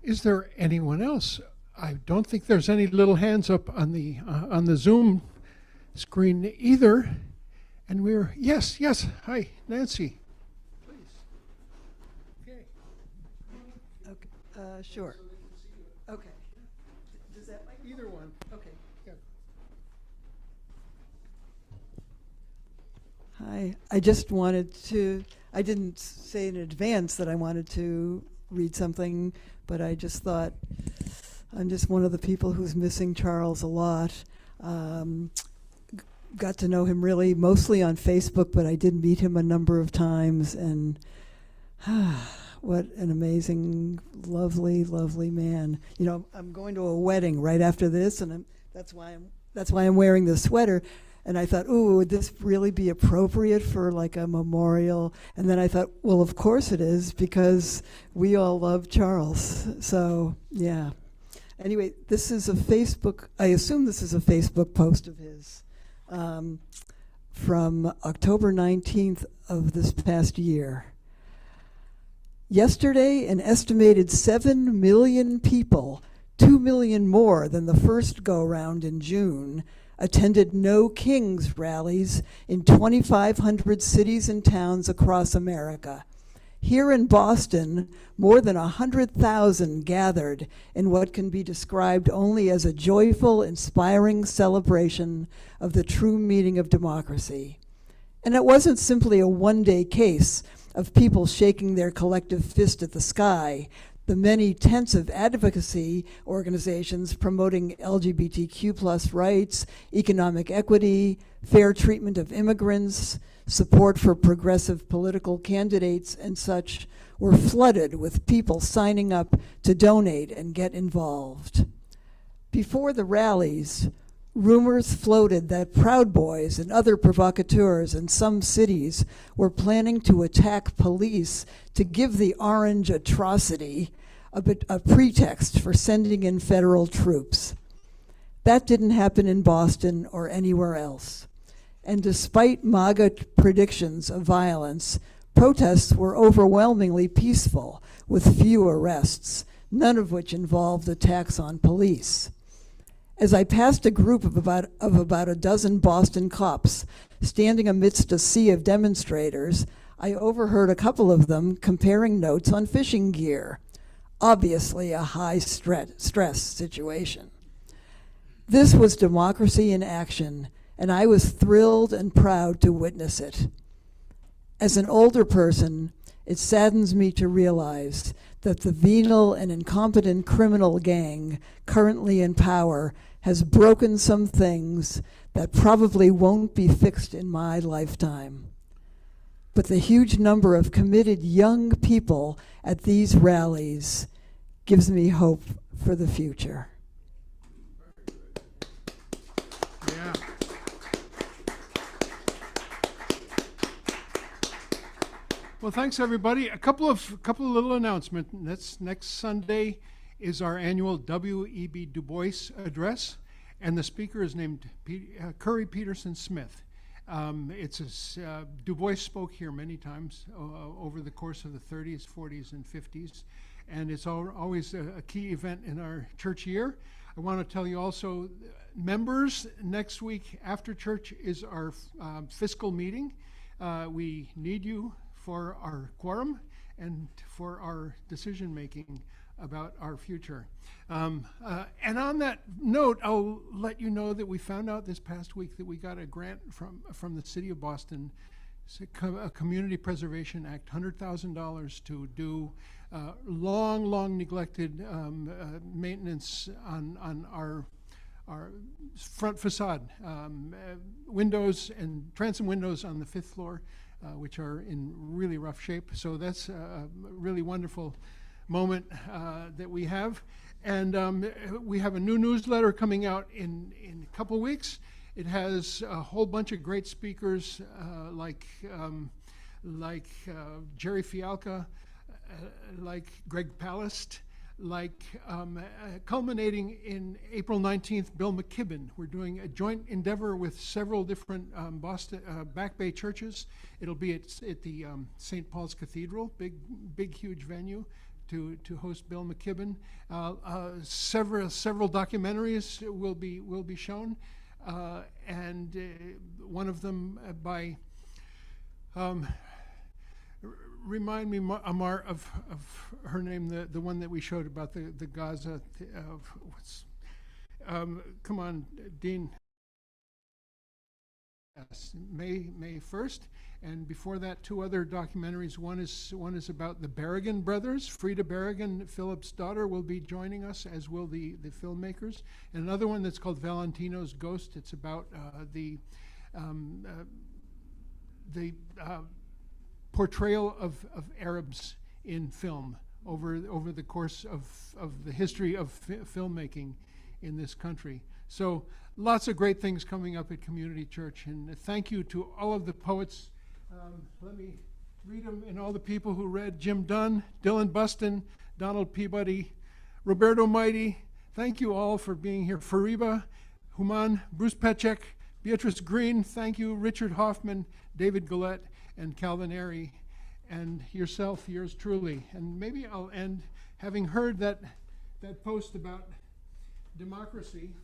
Is there anyone else? I don't think there's any little hands up on the Zoom screen either. And yes, hi, Nancy. Please. Okay. Okay, sure. Okay. Does that make either one? Okay. Yeah. Hi, I just wanted to, I didn't say in advance that I wanted to read something, but I just thought I'm just one of the people who's missing Charles a lot. Got to know him really mostly on Facebook, but I did meet him a number of times, and what an amazing, lovely, lovely man. You know, I'm going to a wedding right after this, and that's why I'm wearing this sweater. And I thought, ooh, would this really be appropriate for like a memorial? And then I thought, well, of course it is, because we all love Charles. So, yeah. Anyway, this is a Facebook, I assume this is a Facebook post of his from October 19th of this past year. Yesterday, an estimated 7 million people, 2 million more than the first go-round in June, attended No Kings rallies in 2,500 cities and towns across America. Here in Boston, more than 100,000 gathered in what can be described only as a joyful, inspiring celebration of the true meaning of democracy. And it wasn't simply a one-day case of people shaking their collective fist at the sky. The many tens of advocacy organizations promoting LGBTQ+ rights, economic equity, fair treatment of immigrants, support for progressive political candidates and such were flooded with people signing up to donate and get involved. Before the rallies, rumors floated that Proud Boys and other provocateurs in some cities were planning to attack police to give the orange atrocity a pretext for sending in federal troops. That didn't happen in Boston or anywhere else. And despite MAGA predictions of violence, protests were overwhelmingly peaceful, with few arrests, none of which involved attacks on police. As I passed a group of about a dozen Boston cops standing amidst a sea of demonstrators, I overheard a couple of them comparing notes on fishing gear. Obviously a high stress situation. This was democracy in action, and I was thrilled and proud to witness it. As an older person, it saddens me to realize that the venal and incompetent criminal gang currently in power has broken some things that probably won't be fixed in my lifetime. But the huge number of committed young people at these rallies gives me hope for the future. Yeah. Well, thanks everybody. A couple of little announcements. Next Sunday is our annual W.E.B. Du Bois address, and the speaker is named Curry Peterson Smith. Du Bois spoke here many times over the course of the 30s, 40s, and 50s, and it's always a key event in our church year. I want to tell you also, members, next week after church is our fiscal meeting. We need you for our quorum and for our decision making about our future. And on that note, I'll let you know that we found out this past week that we got a grant from the city of Boston, a Community Preservation Act, $100,000 to do long neglected maintenance on our front facade, windows and transom windows on the 5th floor, which are in really rough shape. So that's a really wonderful moment that we have. And we have a new newsletter coming out in a couple weeks. It has a whole bunch of great speakers like Jerry Fialka, like Greg Palast, culminating in April 19th, Bill McKibben. We're doing a joint endeavor with several different Boston Back Bay churches. It'll be at the St. Paul's Cathedral, big huge venue to host Bill McKibben. Several documentaries will be shown, and one of them by. Remind me, Amar, of her name, the one that we showed about the Gaza. Come on, Dean. Yes, May 1st, and before that, 2 other documentaries. One is about the Berrigan brothers. Frida Berrigan, Philip's daughter, will be joining us, as will the filmmakers. And another one that's called Valentino's Ghost. It's about the portrayal of Arabs in film over the course of the history of filmmaking in this country. So lots of great things coming up at Community Church, and thank you to all of the poets. Let me read them, and all the people who read: Jim Dunn, Dylan Buston, Donald Peabody, Roberto Mighty. Thank you all for being here. Fariba, Human, Bruce Petchek, Beatrice Green, thank you, Richard Hoffman, David Gillette, and Calvin Airy, and yourself, yours truly. And maybe I'll end, having heard that post about democracy.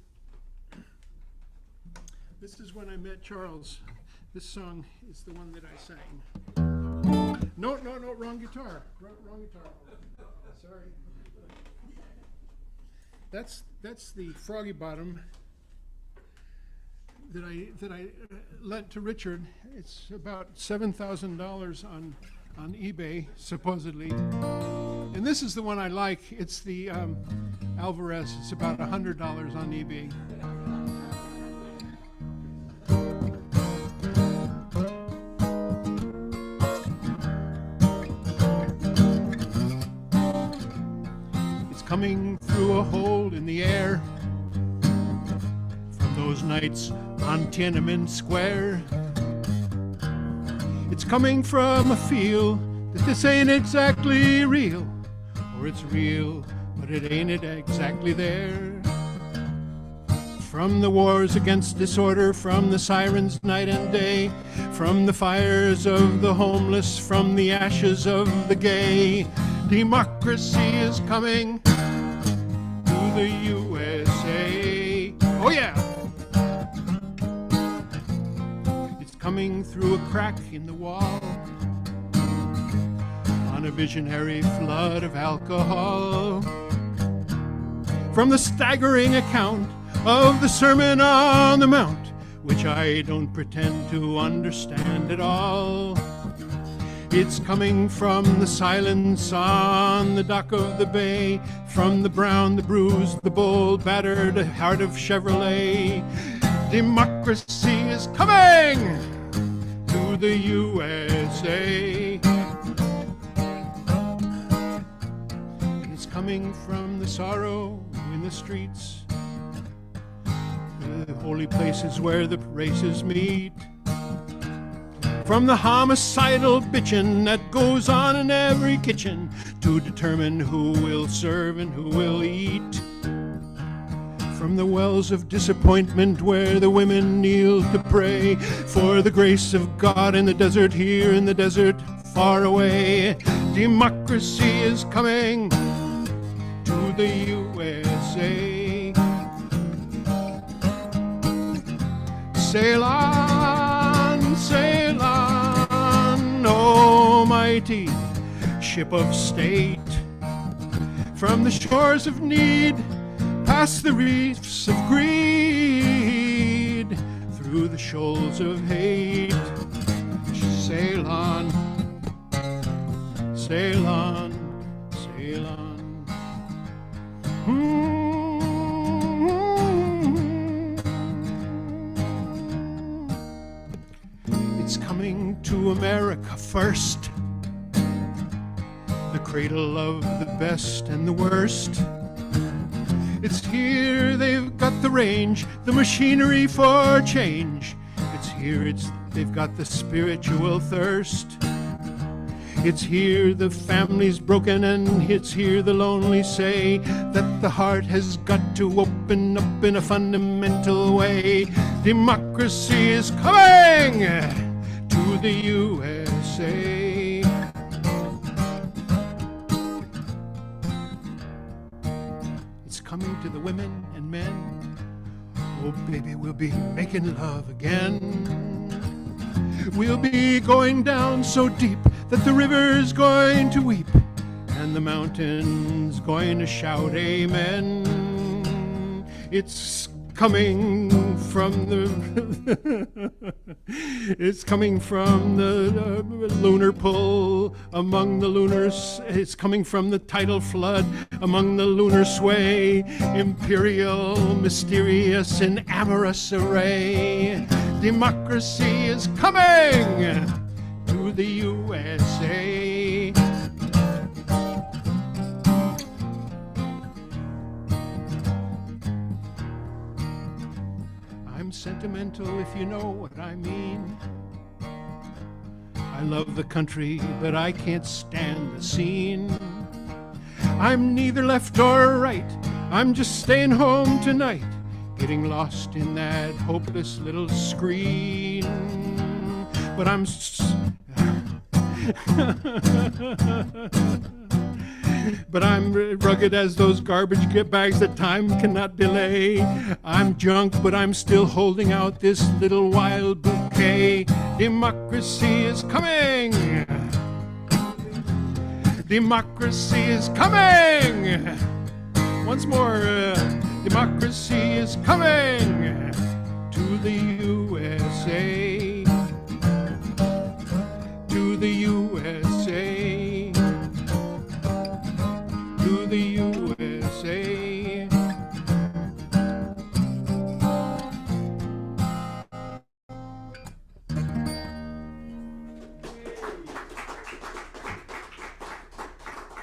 This is when I met Charles. This song is the one that I sang. No, wrong guitar. Wrong guitar. Sorry. That's the Froggy Bottom that I lent to Richard. It's about $7,000 on eBay, supposedly. And this is the one I like. It's the Alvarez. It's about $100 on eBay. It's coming through a hole in the air from those nights on Tiananmen Square. It's coming from a feel that this ain't exactly real, or it's real, but it ain't exactly there. From the wars against disorder, from the sirens night and day, from the fires of the homeless, from the ashes of the gay, democracy is coming to the USA. Oh yeah! It's coming through a crack in the wall, on a visionary flood of alcohol. From the staggering account of the Sermon on the Mount, which I don't pretend to understand at all. It's coming from the silence on the dock of the bay, from the brown, the bruised, the bold, battered heart of Chevrolet. Democracy is coming to the USA. It's coming from the sorrow in the streets, the holy places where the races meet. From the homicidal bitchin' that goes on in every kitchen to determine who will serve and who will eat. From the wells of disappointment where the women kneel to pray for the grace of God in the desert, here in the desert far away. Democracy is coming to the USA. Sail on, sail on, almighty ship of state. From the shores of need, past the reefs of greed, through the shoals of hate. Sail on, sail on, sail on. It's coming to America first, the cradle of the best and the worst. It's here they've got the range, the machinery for change. It's here they've got the spiritual thirst. It's here the family's broken, and it's here the lonely say that the heart has got to open up in a fundamental way. Democracy is coming to the USA. It's coming to the women and men. Oh baby, we'll be making love again. We'll be going down so deep that the river's going to weep and the mountain's going to shout amen. It's coming from the it's coming from the lunar pull among the lunars. It's coming from the tidal flood among the lunar sway, imperial, mysterious, and amorous array. Democracy is coming to the USA. I'm sentimental, if you know what I mean. I love the country, but I can't stand the scene. I'm neither left or right, I'm just staying home tonight, getting lost in that hopeless little screen. But I'm but I'm rugged as those garbage bags that time cannot delay. I'm junk, but I'm still holding out this little wild bouquet. Democracy is coming. Democracy is coming. Once more, democracy is coming to the USA. To the USA. To the USA.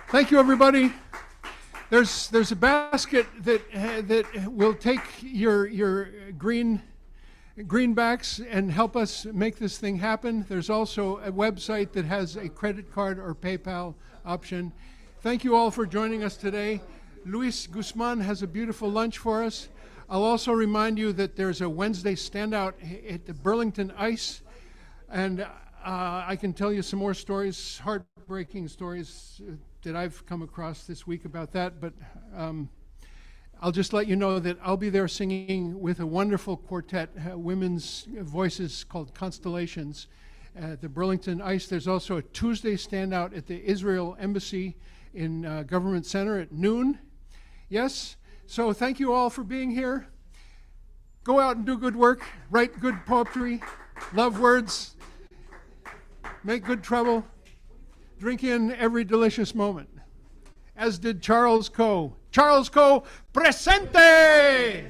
Thank you, everybody. There's a basket that will take your greenbacks and help us make this thing happen. There's also a website that has a credit card or PayPal option. Thank you all for joining us today. Luis Guzman has a beautiful lunch for us. I'll also remind you that there's a Wednesday standout at the Burlington Ice, and I can tell you some more stories, heartbreaking stories that I've come across this week about that, but I'll just let you know that I'll be there singing with a wonderful quartet, women's voices called Constellations at the Burlington Ice. There's also a Tuesday standout at the Israel Embassy in Government Center at noon. Yes? So thank you all for being here. Go out and do good work, write good poetry, love words, make good trouble, drink in every delicious moment, as did Charles Coe. Charles Coe, presente!